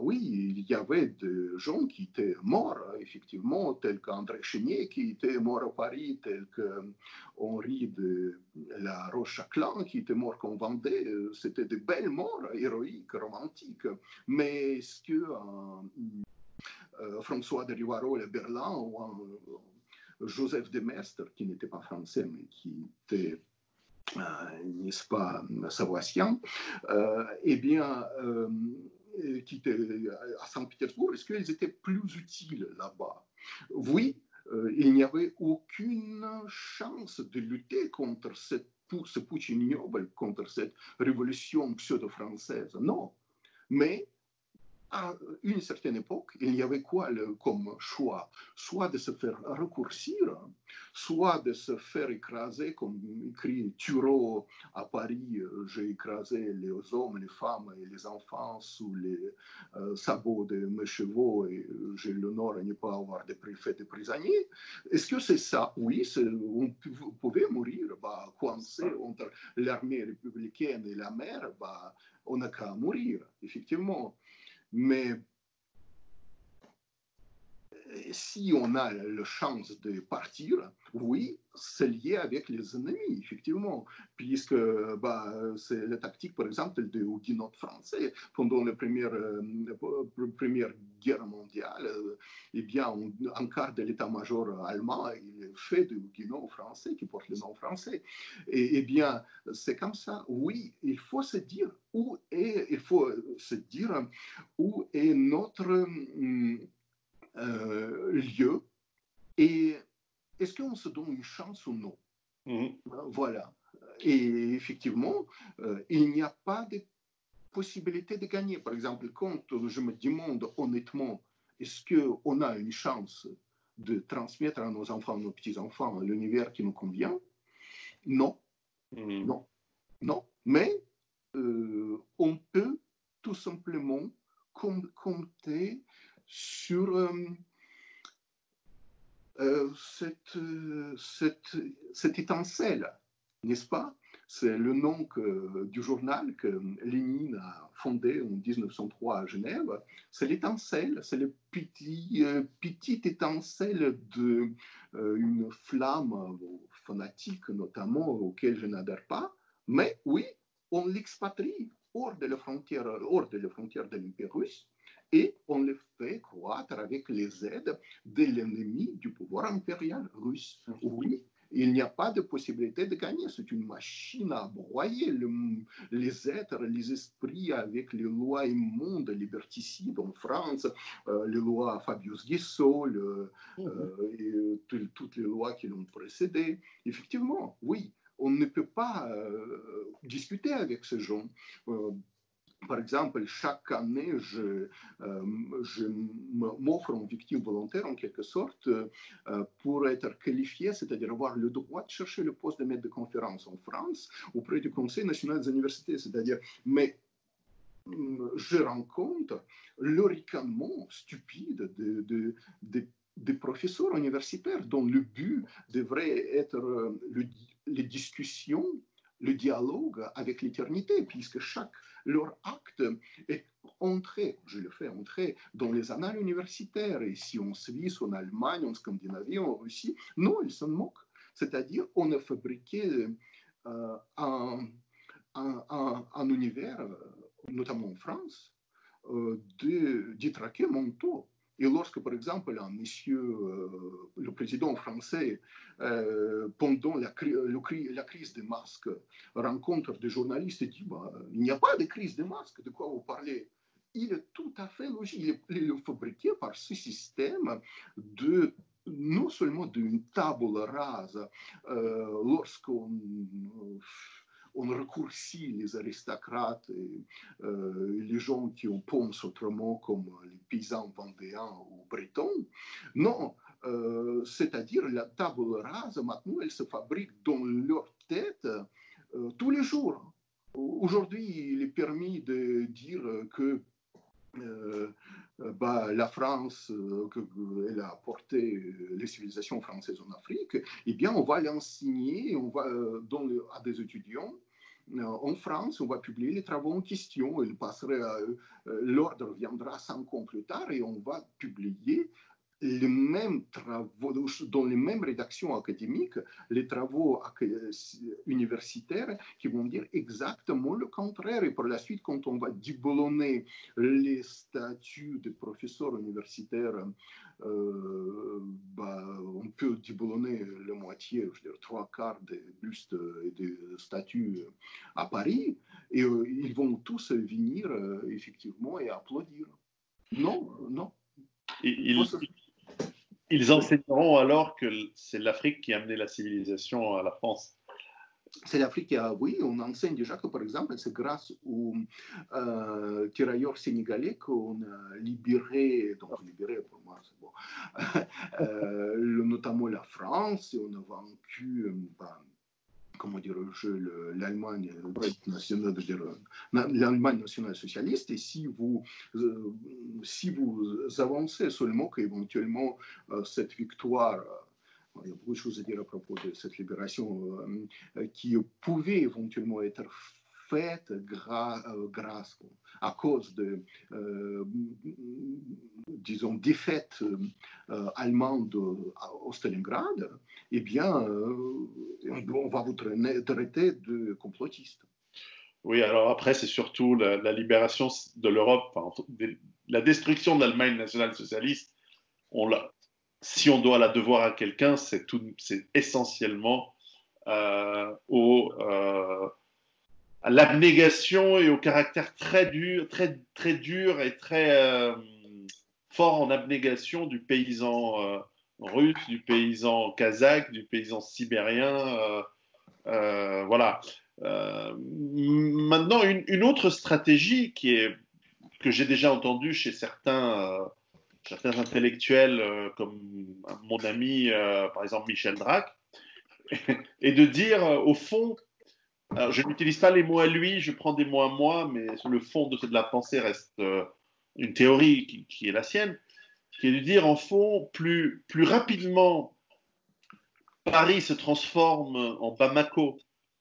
oui, il y avait des gens qui étaient morts, effectivement, tels qu'André Chénier, qui était mort à Paris, tels qu'Henri de la Roche-Chaclin, qui était mort qu'en Vendée. C'était de belles morts, héroïques, romantiques. Mais est-ce que François de Rivarol à Berlin ou Joseph de Maistre, qui n'était pas français, mais qui était, n'est-ce pas, savoissien, eh bien, qui était à Saint-Pétersbourg, est-ce qu'ils étaient plus utiles là-bas? Oui, il n'y avait aucune chance de lutter contre ce putsch ignoble, contre cette révolution pseudo-française. Non, mais à une certaine époque, il y avait quoi comme choix? Soit de se faire raccourcir, soit de se faire écraser, comme écrit Thureau à Paris, j'ai écrasé les hommes, les femmes et les enfants sous les sabots de mes chevaux et j'ai l'honneur de ne pas avoir fait de prisonniers. Est-ce que c'est ça? Oui, on pouvait mourir, coincé entre l'armée républicaine et la mer, on n'a qu'à mourir, effectivement. Mais si on a la chance de partir, oui, c'est lié avec les ennemis, effectivement, puisque c'est la tactique, par exemple, de Huguenots français. Pendant la première guerre mondiale, eh bien, un quart de l'état-major allemand, il est fait de Huguenots français qui portent le nom français. Et eh bien, c'est comme ça. Oui, il faut se dire où est notre lieu et est-ce qu'on se donne une chance ou non? Voilà. Et effectivement, il n'y a pas de possibilité de gagner. Par exemple, quand je me demande honnêtement, est-ce qu'on a une chance de transmettre à nos enfants, nos petits-enfants, l'univers qui nous convient? Non. Non. Non. Mais on peut tout simplement compter sur cette étincelle, n'est-ce pas? C'est le nom du journal que Lénine a fondé en 1903 à Genève. C'est l'étincelle, c'est le petite étincelle d'une flamme fanatique, notamment, auquel je n'adhère pas. Mais oui, on l'expatrie hors de la frontière de l'Empire russe. Et on le fait croître avec les aides de l'ennemi du pouvoir impérial russe. Oui, il n'y a pas de possibilité de gagner. C'est une machine à broyer les êtres, les esprits avec les lois immondes, liberticides en France, les lois Fabius Guissol et toutes les lois qui l'ont précédé. Effectivement, oui, on ne peut pas discuter avec ces gens. Par exemple, chaque année, je m'offre en victime volontaire, en quelque sorte, pour être qualifié, c'est-à-dire avoir le droit de chercher le poste de maître de conférence en France auprès du Conseil national des universités. C'est-à-dire, mais je rencontre le ricanement stupide des professeurs universitaires dont le but devrait être les discussions, le dialogue avec l'éternité, puisque leur acte est entré, je le fais entrer dans les annales universitaires, ici en Suisse, en Allemagne, en Scandinavie, en Russie. Non, ils s'en moquent. C'est-à-dire, on a fabriqué un univers, notamment en France, d'Itraqué Montaut. Et lorsque, par exemple, un monsieur, le président français, pendant la crise des masques, rencontre des journalistes et dit il n'y a pas de crise des masques, de quoi vous parlez? Il est tout à fait logique. Il est fabriqué par ce système non seulement d'une table rase, lorsqu'on raccourcit les aristocrates et les gens qui en pensent autrement, comme les paysans vendéens ou bretons. Non, c'est-à-dire la table rase, maintenant, elle se fabrique dans leur tête tous les jours. Aujourd'hui, il est permis de dire que la France, elle a apporté les civilisations françaises en Afrique, eh bien, on va l'enseigner à des étudiants en France, on va publier les travaux en question. L'ordre viendra 5 ans plus tard et on va publier les mêmes travaux, dans les mêmes rédactions académiques, les travaux universitaires qui vont dire exactement le contraire. Et par la suite, quand on va déboulonner les statuts de professeurs universitaires, on peut déboulonner la moitié, je veux dire 3/4 des bustes et des statuts à Paris, et ils vont tous venir effectivement et applaudir. Non, non. Ils enseigneront alors que c'est l'Afrique qui a amené la civilisation à la France. c'est l'Afrique qui a, oui, on enseigne déjà que, par exemple, c'est grâce aux tirailleurs sénégalais qu'on a libéré, donc libéré pour moi, c'est bon, notamment la France, et on a vaincu, comment dirais-je, l'Allemagne nationale, l'Allemagne nationale socialiste. Et si vous avancez seulement qu'éventuellement cette victoire, il y a beaucoup de choses à dire à propos de cette libération qui pouvait éventuellement être faite grâce à cause de, disons, défaite allemande au Stalingrad, eh bien, on va vous traiter de complotiste. Oui, alors après, c'est surtout la libération de l'Europe, enfin, la destruction de l'Allemagne nationale socialiste. Si on doit la devoir à quelqu'un, c'est essentiellement à l'abnégation et au caractère très dur et très fort en abnégation du paysan russe, du paysan kazakh, du paysan sibérien. Voilà. Maintenant, une autre stratégie que j'ai déjà entendue chez certains intellectuels, comme mon ami, par exemple Michel Drac, est de dire, au fond, alors je n'utilise pas les mots à lui, je prends des mots à moi, mais le fond de la pensée reste une théorie qui est la sienne, qui est de dire, en fond, plus rapidement Paris se transforme en Bamako,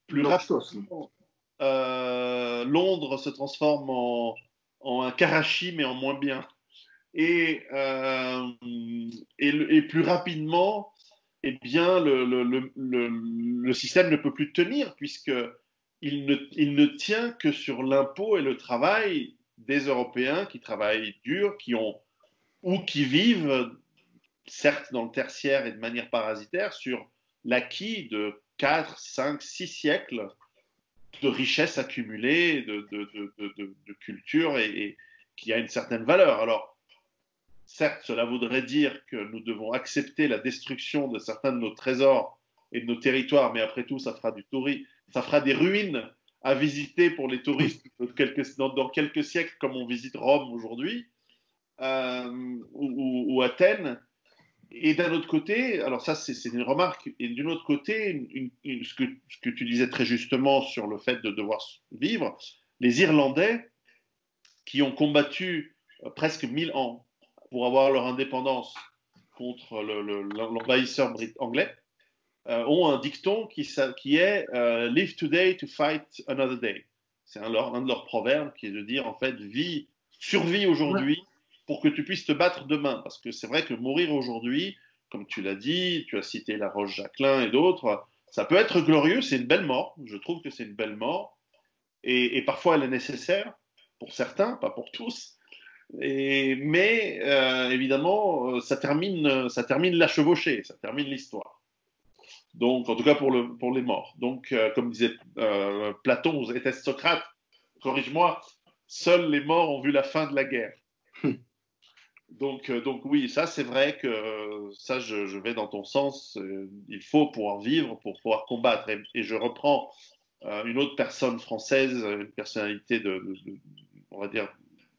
plus rapidement Londres se transforme en un Karachi, mais en moins bien. Et plus rapidement, eh bien, le système ne peut plus tenir, puisqu'il ne tient que sur l'impôt et le travail des Européens qui travaillent dur, ou qui vivent, certes dans le tertiaire et de manière parasitaire, sur l'acquis de 4, 5, 6 siècles de richesses accumulées, de culture et qui a une certaine valeur. Alors, certes, cela voudrait dire que nous devons accepter la destruction de certains de nos trésors et de nos territoires, mais après tout, ça fera des ruines à visiter pour les touristes dans quelques siècles, comme on visite Rome aujourd'hui, ou Athènes. Et d'un autre côté, alors ça c'est une remarque, et d'un autre côté, ce que tu disais très justement sur le fait de devoir vivre, les Irlandais qui ont combattu presque 1000 ans pour avoir leur indépendance contre l'envahisseur anglais, ont un dicton qui est Live today to fight another day. C'est un de leurs proverbes qui est de dire en fait survis aujourd'hui pour que tu puisses te battre demain. Parce que c'est vrai que mourir aujourd'hui, comme tu l'as dit, tu as cité La Roche-Jacquelin et d'autres, ça peut être glorieux, c'est une belle mort. Je trouve que c'est une belle mort. Et parfois elle est nécessaire pour certains, pas pour tous. Mais évidemment, ça termine la chevauchée, ça termine l'histoire. Donc, en tout cas pour les morts. Donc, comme disait Platon, était Socrate, corrige-moi, seuls les morts ont vu la fin de la guerre. Donc oui, ça c'est vrai que ça je vais dans ton sens. Il faut pouvoir vivre pour pouvoir combattre. Et je reprends une autre personne française, une personnalité on va dire,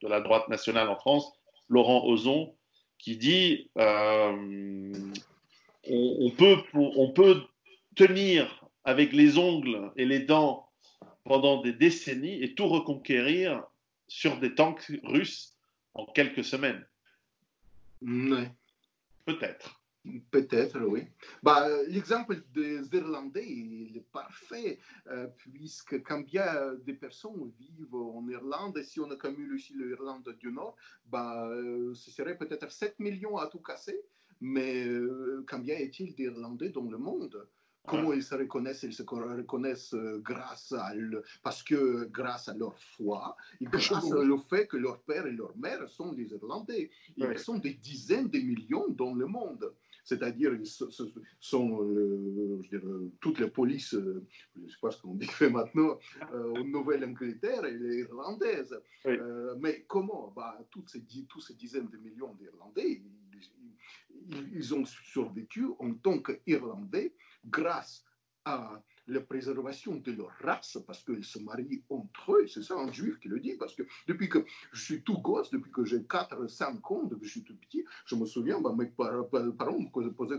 de la droite nationale en France, Laurent Ozon, qui dit on peut tenir avec les ongles et les dents pendant des décennies et tout reconquérir sur des tanks russes en quelques semaines. Oui. Peut-être. Peut-être, oui. L'exemple des Irlandais est parfait, puisque combien de personnes vivent en Irlande, si on accumule aussi l'Irlande du Nord, ce serait peut-être 7 millions à tout casser, mais combien est-il d'Irlandais dans le monde? Comment ils se reconnaissent? Ils se reconnaissent grâce à leur foi et grâce au fait que leur père et leur mère sont des Irlandais. Ils sont des dizaines de millions dans le monde. C'est-à-dire, toutes les polices, je ne sais pas ce qu'on dit maintenant, en Nouvelle-Angleterre, elle est irlandaise. Oui. Mais comment? Tous ces dizaines de millions d'Irlandais, ils ont survécu en tant qu'Irlandais grâce à la préservation de leur race, parce qu'ils se marient entre eux, c'est ça un juif qui le dit, parce que depuis que je suis tout gosse, depuis que j'ai 4, 5 ans, depuis que je suis tout petit, je me souviens, mes parents me posaient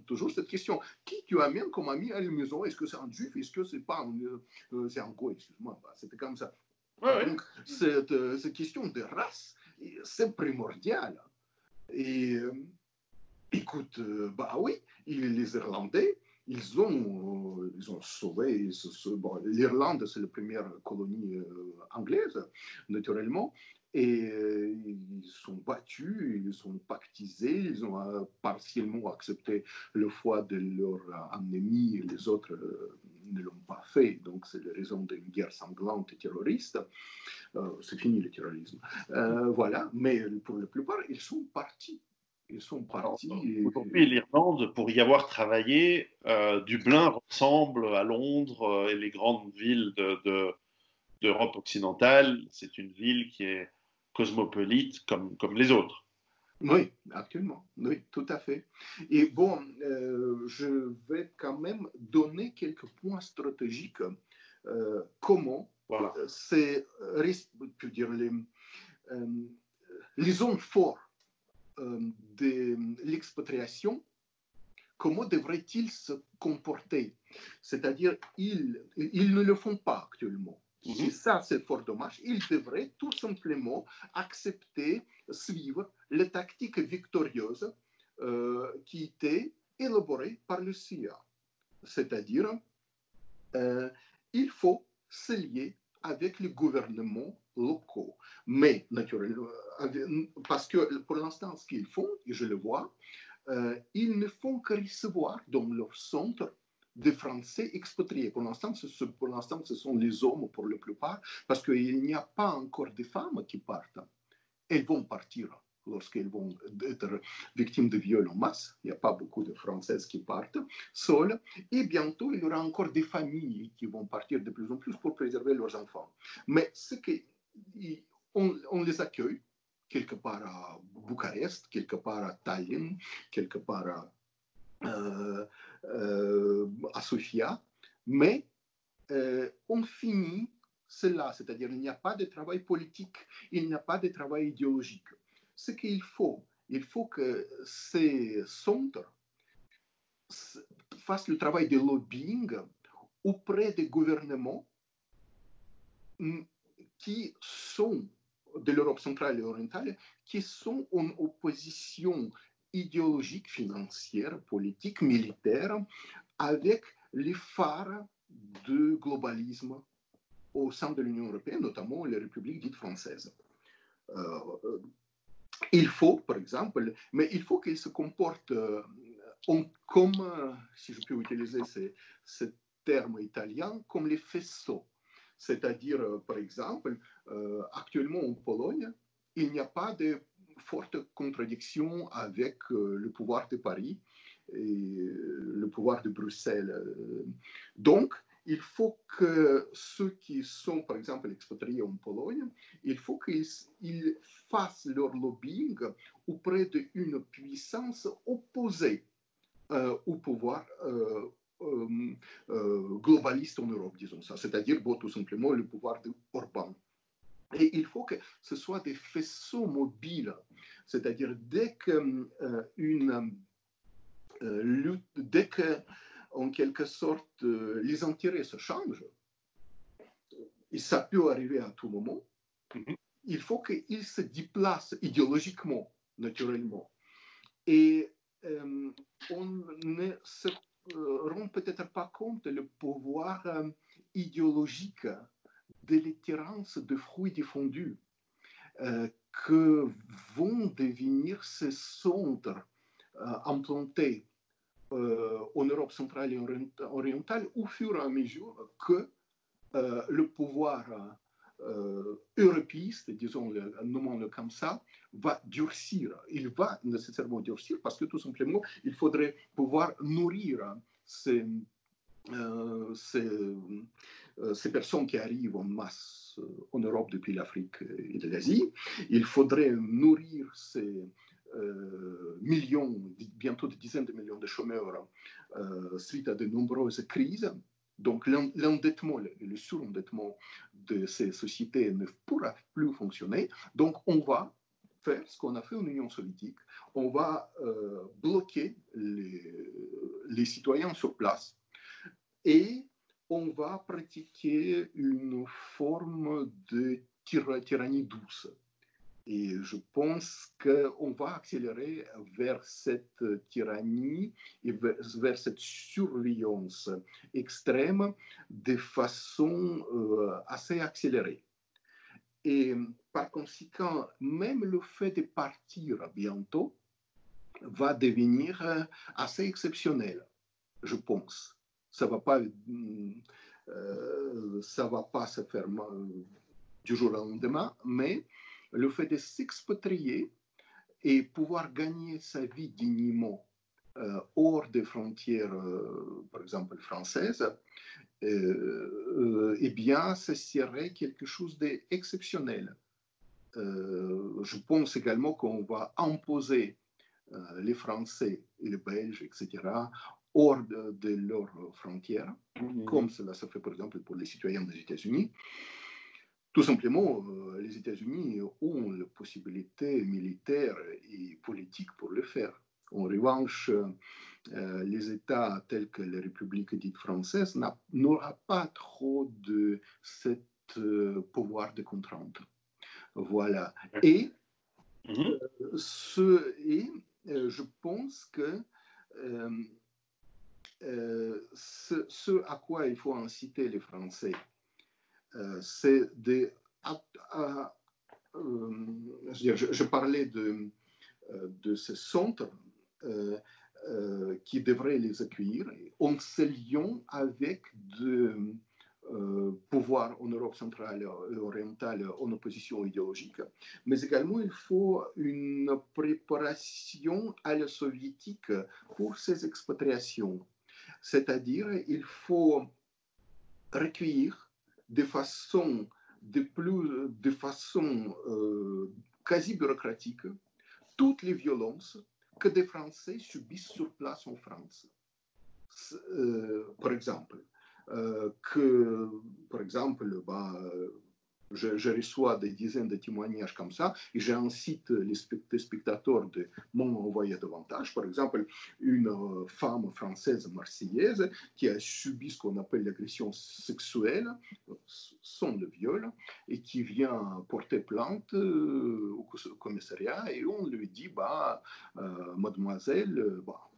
toujours cette question, qui tu amènes comme ami à la maison? Est-ce que c'est un juif? Est-ce que c'est pas c'est un goy? Excuse-moi, c'était comme ça. Ouais, Donc, cette question de race, c'est primordial. Et écoute, bah oui, les Irlandais, ils ont sauvé. Bon, l'Irlande, c'est la première colonie anglaise, naturellement. Et ils sont battus, ils sont pactisés, ils ont partiellement accepté le foi de leurs ennemis et les autres ne l'ont pas fait. Donc, c'est la raison d'une guerre sanglante et terroriste. C'est fini le terrorisme. Voilà, mais pour la plupart, ils sont partis. Ils sont partis. Aujourd'hui, l'Irlande, pour y avoir travaillé, Dublin ressemble à Londres et les grandes villes d'Europe occidentale. C'est une ville qui est cosmopolite comme les autres. Oui, actuellement, oui, tout à fait. Et bon, je vais quand même donner quelques points stratégiques. Comment Voilà. c'est, je veux dire, les zones fortes de l'expatriation, comment devraient-ils se comporter? C'est-à-dire, ils ne le font pas actuellement. Et ça, c'est fort dommage. Ils devraient tout simplement accepter, suivre les tactiques victorieuses qui étaient élaborées par le CIA. C'est-à-dire, il faut se lier avec les gouvernements locaux. Mais, naturellement, parce que pour l'instant, ce qu'ils font, et je le vois, ils ne font que recevoir dans leur centre des Français expatriés. Pour l'instant, ce sont les hommes pour la plupart, parce qu'il n'y a pas encore de femmes qui partent. Elles vont partir lorsqu'elles vont être victimes de viols en masse. Il n'y a pas beaucoup de Françaises qui partent seules. Et bientôt, il y aura encore des familles qui vont partir de plus en plus pour préserver leurs enfants. Mais on les accueille quelque part à Bucarest, quelque part à Tallinn, quelque part à Sofia, mais on finit cela, c'est-à-dire il n'y a pas de travail politique, il n'y a pas de travail idéologique. Ce qu'il faut que ces centres fassent le travail de lobbying auprès des gouvernements qui sont de l'Europe centrale et orientale, qui sont en opposition idéologique, financière, politique, militaire, avec les phares du globalisme au sein de l'Union européenne, notamment les républiques dites françaises. Il faut, par exemple, mais il faut qu'ils se comportent comme, si je peux utiliser ce terme italien, comme les faisceaux. C'est-à-dire, par exemple, actuellement en Pologne, il n'y a pas de forte contradiction avec le pouvoir de Paris et le pouvoir de Bruxelles. Donc, il faut que ceux qui sont, par exemple, expatriés en Pologne, il faut qu'ils fassent leur lobbying auprès d'une puissance opposée au pouvoir globaliste en Europe, disons ça, c'est-à-dire tout simplement le pouvoir d'Orbán. Et il faut que ce soit des faisceaux mobiles, c'est-à-dire dès que, en quelque sorte, les intérêts se changent, et ça peut arriver à tout moment, il faut qu'ils se déplacent idéologiquement, naturellement. Et on ne se rend peut-être pas compte le pouvoir idéologique de l'attirance de fruits défendus que vont devenir ces centres implantés en Europe centrale et orientale au fur et à mesure que le pouvoir européiste, disons, nommons-le comme ça, va durcir. Il va nécessairement durcir parce que tout simplement, il faudrait pouvoir nourrir ces personnes qui arrivent en masse en Europe depuis l'Afrique et de l'Asie. Il faudrait nourrir ces millions, bientôt des dizaines de millions de chômeurs suite à de nombreuses crises Donc l'endettement, le surendettement de ces sociétés ne pourra plus fonctionner. Donc on va faire ce qu'on a fait en Union soviétique. On va bloquer les citoyens sur place et on va pratiquer une forme de tyrannie douce. Et je pense qu'on va accélérer vers cette tyrannie et vers cette surveillance extrême de façon assez accélérée. Et par conséquent, même le fait de partir bientôt va devenir assez exceptionnel, je pense. Ça va pas se faire du jour au lendemain, mais le fait de s'expatrier et pouvoir gagner sa vie dignement hors des frontières, par exemple, françaises, eh bien, ce serait quelque chose d'exceptionnel. Je pense également qu'on va imposer les Français et les Belges, etc., hors de leurs frontières, comme cela se fait par exemple pour les citoyens des États-Unis. Tout simplement, les États-Unis ont la possibilité militaire et politique pour le faire. En revanche, les États tels que la République dite française n'aura pas trop de ce pouvoir de contrainte. Voilà. Et, je pense que ce à quoi il faut inciter les Français, c'est je parlais de ce centre qui devrait les accueillir en se liant avec de pouvoir en Europe centrale et orientale en opposition idéologique, mais également il faut une préparation à la soviétique pour ces expatriations. C'est-à-dire, il faut recueillir de façon quasi bureaucratique toutes les violences que des Français subissent sur place en France. Par exemple, je reçois des dizaines de témoignages comme ça et j'incite les spectateurs de m'en envoyer davantage. Par exemple, une femme française marseillaise qui a subi ce qu'on appelle l'agression sexuelle sans le viol et qui vient porter plainte au commissariat et on lui dit mademoiselle,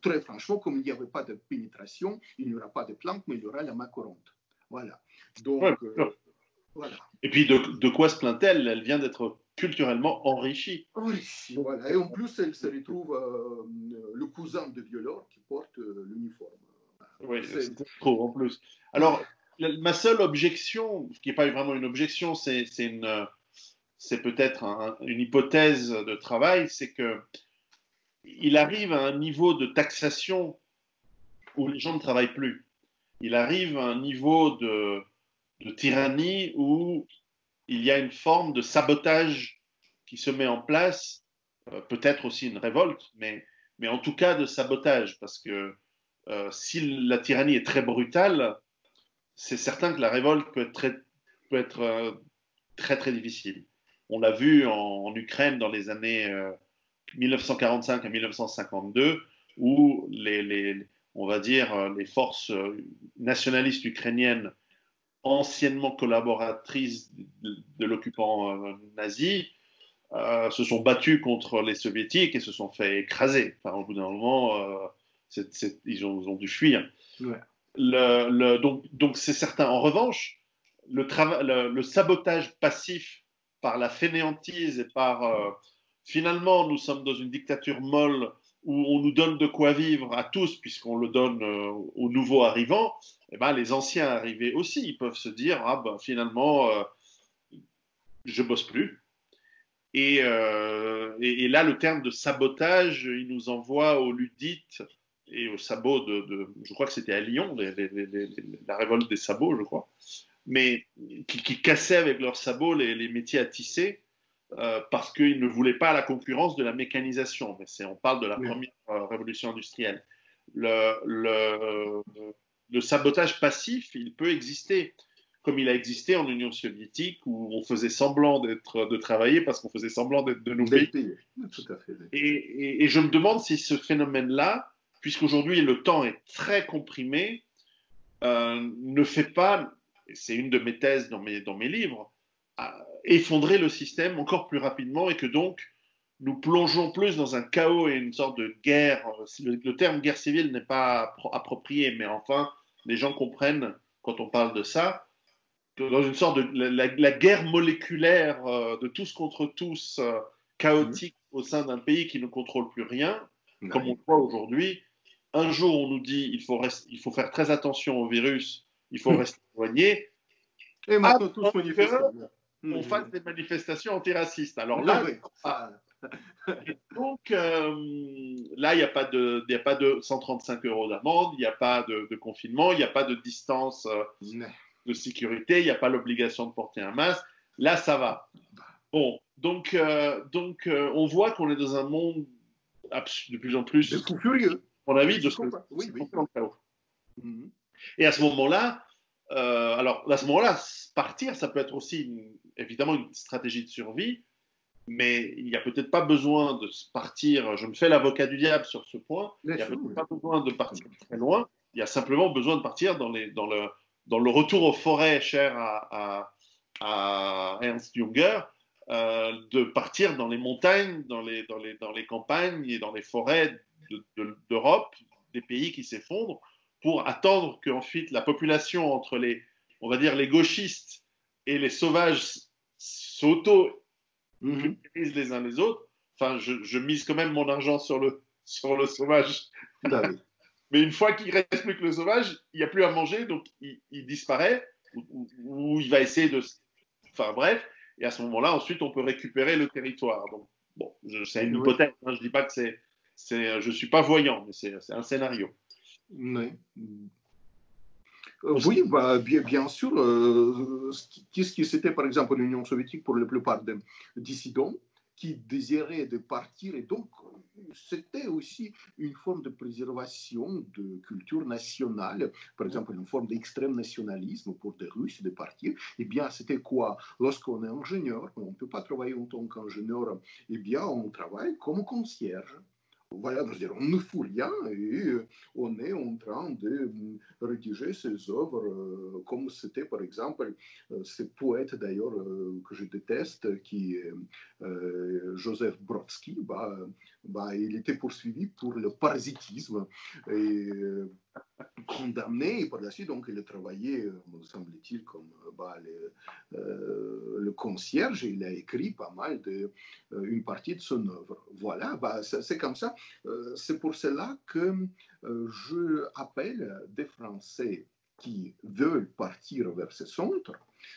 très franchement, comme il n'y avait pas de pénétration, il n'y aura pas de plainte, mais il y aura la main courante. Voilà. Donc, voilà. Et puis, de quoi se plaint-elle? Elle vient d'être culturellement enrichie. Enrichie, voilà. Et en plus, elle se retrouve le cousin de violeur qui porte l'uniforme. Oui, c'est trop en plus. Alors, ma seule objection, ce qui n'est pas vraiment une objection, c'est peut-être une hypothèse de travail, c'est que il arrive à un niveau de taxation où les gens ne travaillent plus. Il arrive à un niveau de tyrannie où il y a une forme de sabotage qui se met en place, peut-être aussi une révolte, mais en tout cas de sabotage, parce que si la tyrannie est très brutale, c'est certain que la révolte peut être très très difficile. On l'a vu en Ukraine dans les années 1945 à 1952, où on va dire, les forces nationalistes ukrainiennes anciennement collaboratrices de l'occupant nazi se sont battues contre les soviétiques et se sont fait écraser. Enfin, au bout d'un moment, ils ont dû fuir. Ouais. Donc c'est certain. En revanche, le sabotage passif par la fainéantise et par finalement nous sommes dans une dictature molle où on nous donne de quoi vivre à tous puisqu'on le donne aux nouveaux arrivants, et ben, les anciens arrivés aussi, ils peuvent se dire finalement je bosse plus. Et là, le terme de sabotage, il nous envoie aux Ludites et aux sabots je crois que c'était à Lyon, la révolte des sabots, je crois, mais qui cassaient avec leurs sabots les métiers à tisser parce qu'ils ne voulaient pas la concurrence de la mécanisation. Mais on parle de la première révolution industrielle. le sabotage passif, il peut exister, comme il a existé en Union soviétique, où on faisait semblant de travailler parce qu'on faisait semblant d'être de nos pays. Tout à fait. Et je me demande si ce phénomène-là, puisqu'aujourd'hui le temps est très comprimé, ne fait pas, c'est une de mes thèses dans mes livres, effondrer le système encore plus rapidement et que donc nous plongeons plus dans un chaos et une sorte de guerre. Le terme guerre civile n'est pas approprié, mais enfin, les gens comprennent quand on parle de ça, que dans une sorte de la guerre moléculaire de tous contre tous, chaotique au sein d'un pays qui ne contrôle plus rien, comme on le voit aujourd'hui. Un jour, on nous dit il faut faire très attention au virus, il faut rester éloigné. Et maintenant, tous manifestent. On fasse des manifestations antiracistes. Alors là, donc là, il n'y a pas de 135 € d'amende, il n'y a pas de confinement, il n'y a pas de distance de sécurité, il n'y a pas l'obligation de porter un masque. Là, ça va. Bon, donc on voit qu'on est dans un monde de plus en plus, de fou furieux. À mon avis, de ce oui. Et à ce moment-là, partir, ça peut être aussi évidemment une stratégie de survie, mais il n'y a peut-être pas besoin de partir, je me fais l'avocat du diable sur ce point, il n'y a peut-être pas besoin de partir très loin, il y a simplement besoin de partir dans le retour aux forêts cher à Ernst Junger, de partir dans les montagnes, dans les campagnes et dans les forêts d'Europe, des pays qui s'effondrent, pour attendre qu'ensuite la population entre on va dire les gauchistes et les sauvages pulvérisent les uns les autres. Enfin, je mise quand même mon argent sur le sauvage. Mais une fois qu'il ne reste plus que le sauvage, il n'y a plus à manger, donc il disparaît, ou il va essayer de... Enfin bref, et à ce moment-là, ensuite, on peut récupérer le territoire. Donc, bon, c'est une hypothèse, hein, je ne dis pas que je ne suis pas voyant, mais c'est un scénario. Oui. Oui, bien sûr. Qu'est-ce qui c'était, par exemple, l'Union soviétique pour la plupart des dissidents qui désiraient de partir, et donc c'était aussi une forme de préservation de culture nationale, par exemple une forme d'extrême nationalisme pour des Russes de partir. Eh bien, c'était quoi? Lorsqu'on est ingénieur, on ne peut pas travailler en tant qu'ingénieur, eh bien, on travaille comme concierge. Voilà, c'est-à-dire on ne fout rien et on est en train de rédiger ses œuvres comme c'était par exemple ce poète d'ailleurs que je déteste qui est Joseph Brodsky, il était poursuivi pour le parasitisme et condamné, et par la suite, donc, il a travaillé, me semble-t-il, comme le concierge, et il a écrit pas mal une partie de son œuvre. Voilà, c'est comme ça. C'est pour cela que je appelle des Français qui veulent partir vers ce centre,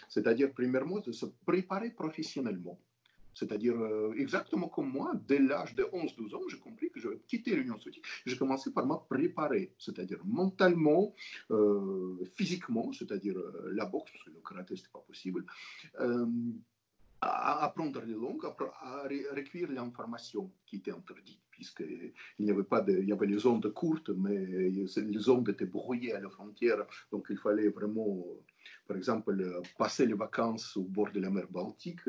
c'est-à-dire, premièrement, de se préparer professionnellement. C'est-à-dire, exactement comme moi, dès l'âge de 11-12 ans, j'ai compris que je vais quitter l'Union soviétique. J'ai commencé par me préparer, c'est-à-dire mentalement, physiquement, c'est-à-dire la boxe, parce que le karaté, ce n'était pas possible, à apprendre les langues, à recueillir l'information qui était interdite, puisqu'il n'y avait pas il y avait les ondes courtes, mais les ondes étaient brouillées à la frontière, donc il fallait vraiment, par exemple, passer les vacances au bord de la mer Baltique,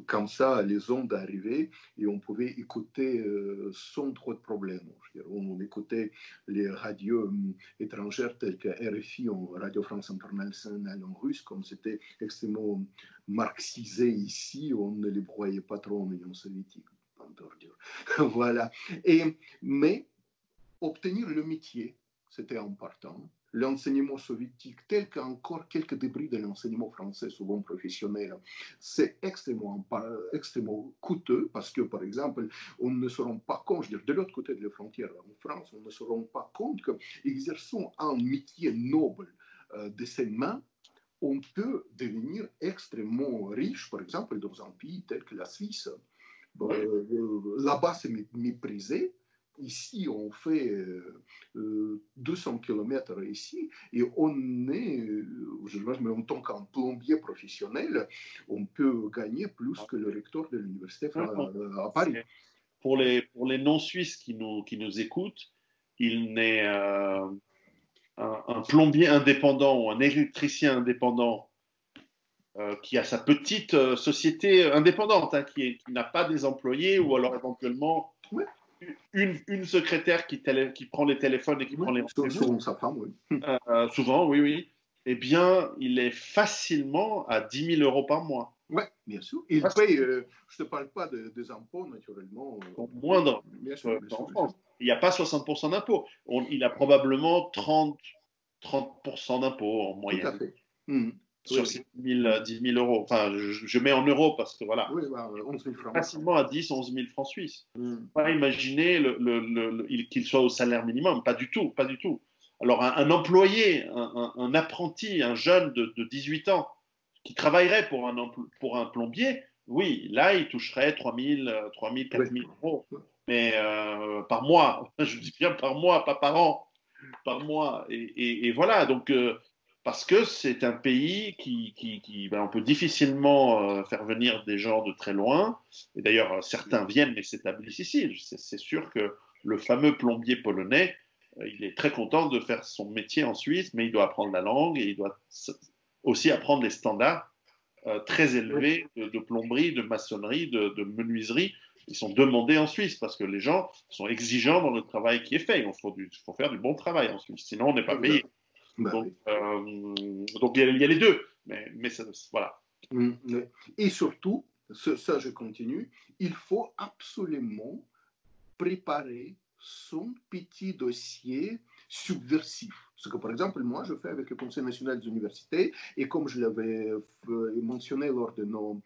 comme ça, les ondes arrivaient et on pouvait écouter sans trop de problèmes. On écoutait les radios étrangères telles que RFI, Radio France Internationale en russe, comme c'était extrêmement marxisé ici, on ne les broyait pas trop en Union soviétique. Voilà. Mais obtenir le métier, c'était important. L'enseignement soviétique, tel qu'encore quelques débris de l'enseignement français, souvent professionnel, c'est extrêmement coûteux parce que, par exemple, on ne se rend pas compte, je veux dire, de l'autre côté de la frontière, en France, on ne se rend pas compte qu'exerçant un métier noble de ses mains, on peut devenir extrêmement riche, par exemple, dans un pays tel que la Suisse. Là-bas, c'est méprisé. Ici, on fait 200 km ici et on est, mais en tant qu'un plombier professionnel, on peut gagner plus que le recteur de l'université à Paris. Pour les non-suisses qui nous écoutent, il n'est un plombier indépendant ou un électricien indépendant qui a sa petite société indépendante, hein, qui n'a pas des employés ou alors éventuellement Ouais, une secrétaire qui prend les téléphones et qui ouais, prend les rendez-vous, selon sa femme, oui. souvent, oui, oui, eh bien, il est facilement à 10 000 euros par mois. Oui, bien sûr. Il Ah, paye, je ne te parle pas des impôts, naturellement. sont Oui, moindres bien sûr, bien qu'en sûr, bien sûr. France. Il n'y a pas 60% d'impôts. Il a probablement 30% d'impôts en Tout à moyenne fait. Mhm. Oui, sur oui. ces 10 000 euros. Enfin, je mets en euros parce que voilà, Oui, bah, 11 000 francs. facilement à 10, 11 000 francs suisses. Mhm. Pas imaginer qu'il soit au salaire minimum, pas du tout, pas du tout. Alors un employé, un apprenti, un jeune de 18 ans qui travaillerait pour un plombier, oui, là il toucherait 3 000, 3 000, Oui. 4 000 euros. Mais par mois, je dis bien par mois, pas par an, par mois. Et voilà, donc parce que c'est un pays on peut difficilement faire venir des gens de très loin. Et d'ailleurs, certains viennent et s'établissent ici. C'est sûr que le fameux plombier polonais, il est très content de faire son métier en Suisse, mais il doit apprendre la langue et il doit aussi apprendre les standards très Oui. élevés de plomberie, de maçonnerie, de menuiserie. Ils sont demandés en Suisse parce que les gens sont exigeants dans le travail qui est fait. Il faut faire du bon travail en Suisse, sinon on n'est pas payé. Bah, Donc, oui. il y a les deux. Mais voilà. Oui. Et surtout, ça je continue, il faut absolument préparer son petit dossier subversif. Ce que, par exemple, moi, je fais avec le Conseil national des universités, et comme je l'avais mentionné lors de nos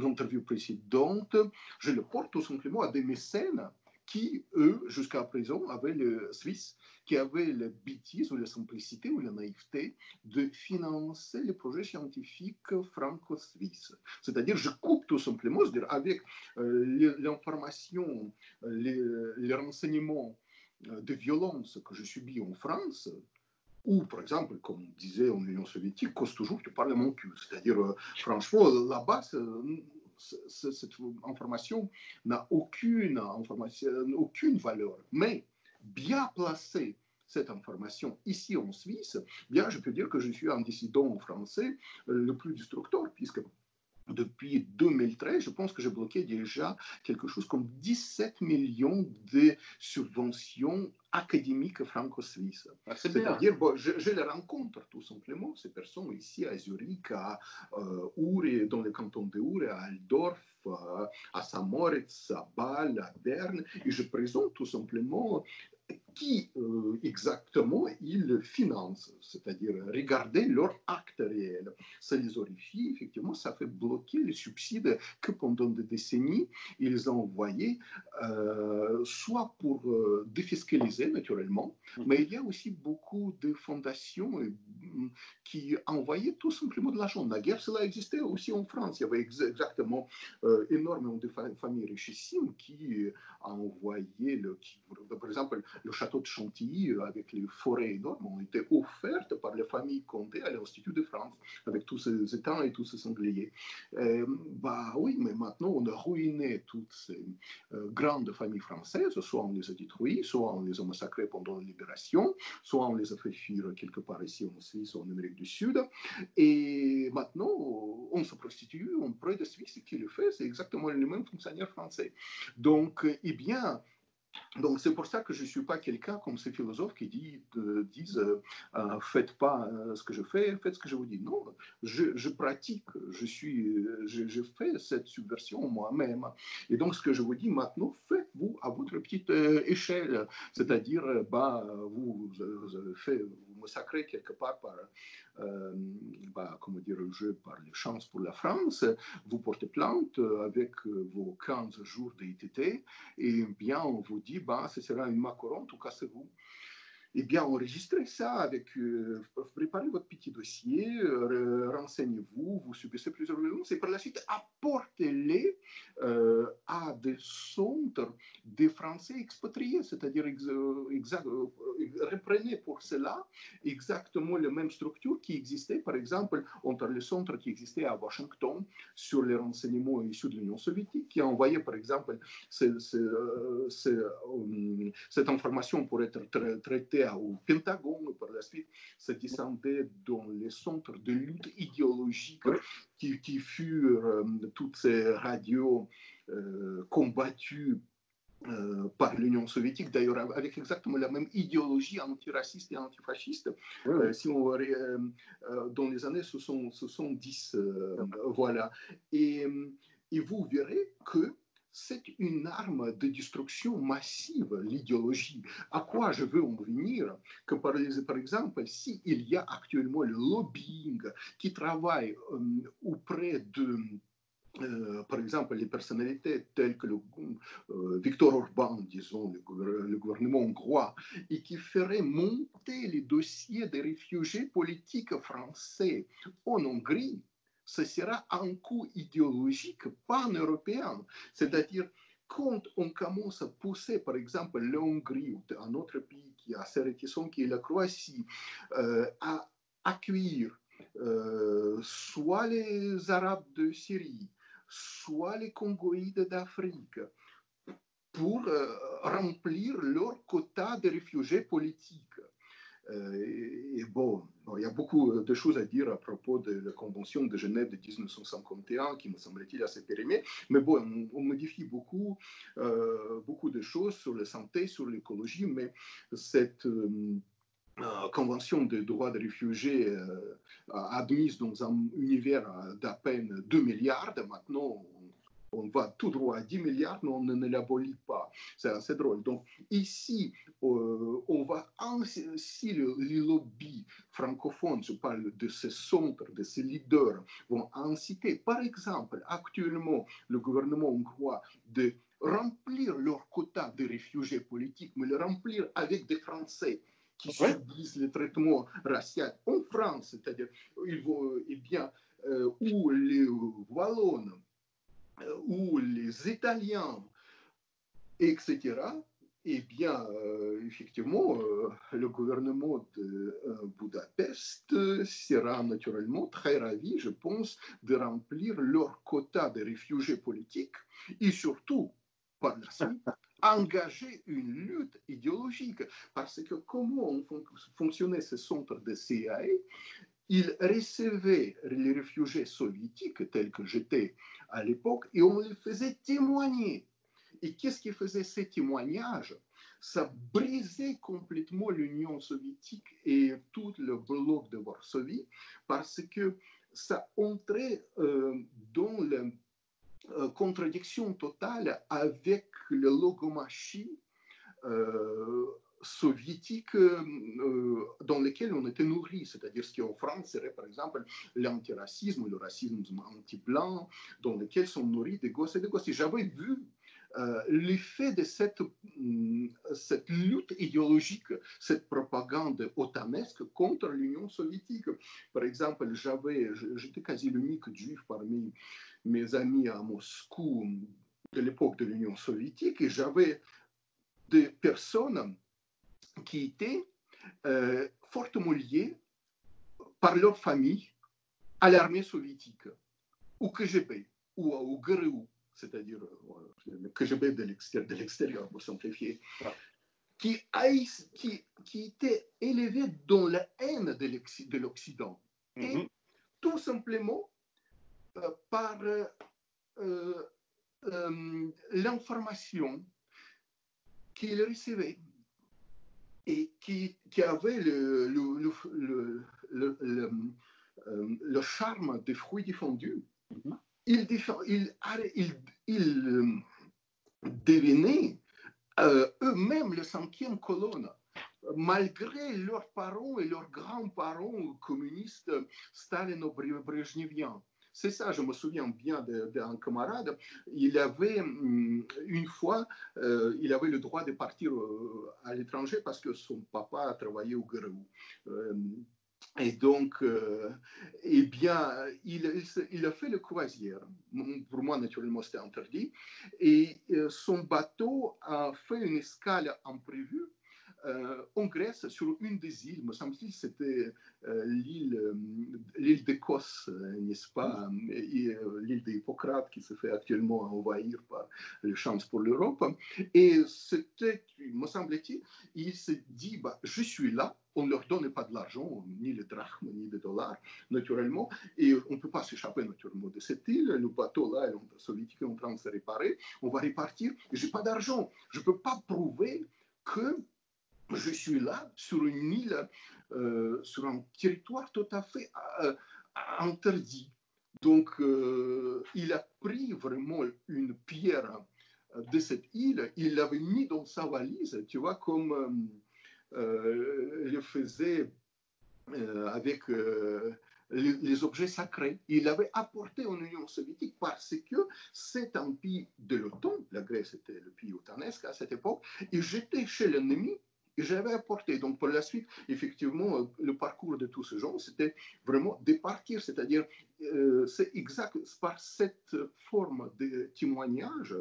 interviews précédentes, je le porte tout simplement à des mécènes qui, eux, jusqu'à présent, avaient le Suisse, qui avaient la bêtise ou la simplicité ou la naïveté de financer les projets scientifiques franco-suisses. C'est-à-dire, je coupe tout simplement, c'est-à-dire avec l'information, les renseignements de violence que je subis en France, ou par exemple, comme on disait en Union soviétique, cause toujours tu parles à mon cul. C'est-à-dire, franchement, là-bas, cette information n'a aucune valeur. Mais bien placer cette information ici en Suisse, bien, je peux dire que je suis un dissident français le plus destructeur, puisque depuis 2013, je pense que j'ai bloqué déjà quelque chose comme 17 millions de subventions académiques franco-suisses. Ah, c'est bien. C'est-à-dire, bon, je les rencontre tout simplement, ces personnes ici à Zurich, à Uri, dans le canton de Uri, à Altdorf, à Saint-Moritz, à Bâle, à Berne, et je présente tout simplement qui exactement ils financent, c'est-à-dire regarder leur acte réel. Ça les horrifie, effectivement, ça fait bloquer les subsides que pendant des décennies, ils ont envoyés, soit pour défiscaliser naturellement, mais il y a aussi beaucoup de fondations qui envoyaient tout simplement de l'argent. La guerre, cela existait aussi en France. Il y avait exactement énormément de familles richissimes qui envoyaient, par exemple, le château de Chantilly avec les forêts énormes ont été offertes par les familles Condé à l'Institut de France avec tous ces étangs et tous ces sangliers. Bah oui, mais maintenant on a ruiné toutes ces grandes familles françaises, soit on les a détruites, soit on les a massacrées pendant la libération, soit on les a fait fuir quelque part ici en Suisse ou en Amérique du Sud. Et maintenant on se prostitue auprès de Suisse qui le fait, c'est exactement les mêmes fonctionnaires français. Donc, eh bien, donc c'est pour ça que je ne suis pas quelqu'un comme ces philosophes qui disent faites pas ce que je fais, faites ce que je vous dis. Non, je pratique, je fais cette subversion moi-même. Et donc ce que je vous dis maintenant, faites-vous à votre petite échelle. C'est-à-dire, vous massacrez quelque part par, comment dire, par les chances pour la France, vous portez plainte avec vos 15 jours d'ITT, et bien on vous dit, ce sera une macaron, tout cassez-vous. Eh bien, enregistrez ça avec, préparez votre petit dossier, renseignez-vous, vous subissez plusieurs violences et par la suite apportez-les à des centres des Français expatriés, c'est-à-dire reprenez pour cela exactement la même structure qui existait, par exemple, entre les centres qui existaient à Washington sur les renseignements issus de l'Union soviétique, qui envoyaient, par exemple, cette information pour être traitée au Pentagone, par la suite, ça descendait dans les centres de lutte idéologique qui furent toutes ces radios combattues par l'Union soviétique, d'ailleurs avec exactement la même idéologie antiraciste et antifasciste, si on, dans les années 70. Voilà. Et vous verrez que c'est une arme de destruction massive, l'idéologie. À quoi je veux en venir? Que par exemple, s'il y a actuellement le lobbying qui travaille auprès de par exemple, les personnalités telles que Viktor Orban, disons, le gouvernement hongrois, et qui ferait monter les dossiers des réfugiés politiques français en Hongrie, ce sera un coup idéologique pan-européen. C'est-à-dire, quand on commence à pousser, par exemple, la Hongrie ou un autre pays qui est assez réticent, qui est la Croatie, à accueillir soit les Arabes de Syrie, soit les Congoïdes d'Afrique, pour remplir leur quota de réfugiés politiques. Et bon, il y a beaucoup de choses à dire à propos de la Convention de Genève de 1951, qui me semble-t-il assez périmée, mais bon, on modifie beaucoup de choses sur la santé, sur l'écologie, mais cette Convention des droits des réfugiés admise dans un univers d'à peine 2 milliards, maintenant on va tout droit à 10 milliards, mais on ne l'abolit pas. C'est assez drôle. Donc ici, on va, si les lobbies francophones, je parle de ces centres, de ces leaders, vont inciter, par exemple, actuellement, le gouvernement hongrois de remplir leur quota de réfugiés politiques, mais le remplir avec des Français qui subissent le traitement racial en France, c'est-à-dire, eh bien, où les Wallons, où les Italiens, etc., eh bien, effectivement, le gouvernement de Budapest sera naturellement très ravi, je pense, de remplir leur quota de réfugiés politiques et surtout, par la suite, engager une lutte idéologique. Parce que comment fonctionnait ce centre de CIA? Il recevait les réfugiés soviétiques tels que j'étais à l'époque et on les faisait témoigner. Et qu'est-ce qui faisait ces témoignages? Ça brisait complètement l'Union soviétique et tout le bloc de Varsovie parce que ça entrait dans la contradiction totale avec la logomachie soviétique dans lesquels on était nourri, c'est-à-dire ce qui en France serait par exemple l'antiracisme, le racisme anti-blanc, dans lesquels sont nourris des gosses et des gosses. Et j'avais vu l'effet de cette lutte idéologique, cette propagande otanesque contre l'Union soviétique. Par exemple, j'étais quasi l'unique juif parmi mes amis à Moscou de l'époque de l'Union soviétique et j'avais des personnes qui étaient fortement liées par leur famille à l'armée soviétique, au KGB, ou au GRU, c'est-à-dire le KGB de l'extérieur, pour simplifier, qui étaient élevés dans la haine de l'Occident. Et tout simplement par l'information qu'ils recevaient et qui avait le charme des fruits défendus, ils devenaient eux-mêmes la cinquième colonne, malgré leurs parents et leurs grands-parents communistes stalino-brejneviens. C'est ça, je me souviens bien d'un camarade. Il avait une fois, il avait le droit de partir à l'étranger parce que son papa travaillait au GRU. Et donc, eh bien, il a fait le croisière. Pour moi, naturellement, c'était interdit. Et son bateau a fait une escale imprévue en Grèce, sur une des îles, me semble-t-il, c'était l'île d'Écosse, n'est-ce pas, l'île d'Hippocrate qui se fait actuellement envahir par les chances pour l'Europe. Et c'était, me semble-t-il, il s'est dit, bah, je suis là, on ne leur donne pas de l'argent, ni les drachmes, ni des dollars, naturellement, et on ne peut pas s'échapper, naturellement, de cette île. Le bateau, là, soviétique est en train de se réparer, on va repartir, et je n'ai pas d'argent. Je ne peux pas prouver que je suis là, sur une île, sur un territoire tout à fait interdit. Donc, il a pris vraiment une pierre de cette île, il l'avait mis dans sa valise, tu vois, comme le faisait avec les objets sacrés. Il l'avait apporté en Union soviétique parce que cet empire de l'OTAN, la Grèce était le pays otanesque à cette époque, et j'étais chez l'ennemi. Et j'avais apporté. Donc, pour la suite, effectivement, le parcours de tous ces gens, c'était vraiment de partir. C'est-à-dire, c'est exact, par cette forme de témoignage,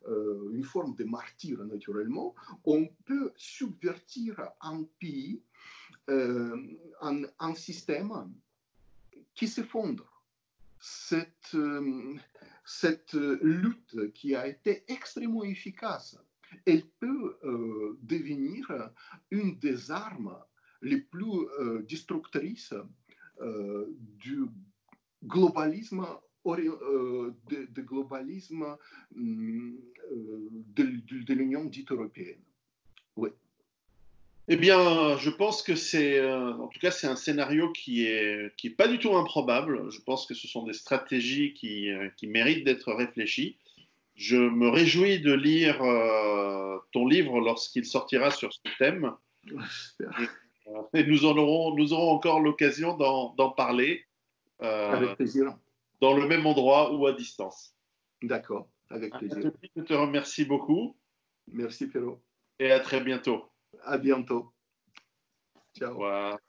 une forme de martyr, naturellement, on peut subvertir un pays, un système qui s'effondre. Cette lutte qui a été extrêmement efficace, elle peut devenir une des armes les plus destructrices du globalisme, de globalisme de l'Union dite européenne. Oui. Eh bien, je pense que en tout cas, c'est un scénario qui est pas du tout improbable. Je pense que ce sont des stratégies qui méritent d'être réfléchies. Je me réjouis de lire ton livre lorsqu'il sortira sur ce thème. Et nous aurons encore l'occasion d'en parler Avec plaisir. Dans le même endroit ou à distance. D'accord, avec plaisir. Je te remercie beaucoup. Merci, Pierrot. Et à très bientôt. À bientôt. Ciao. Voilà.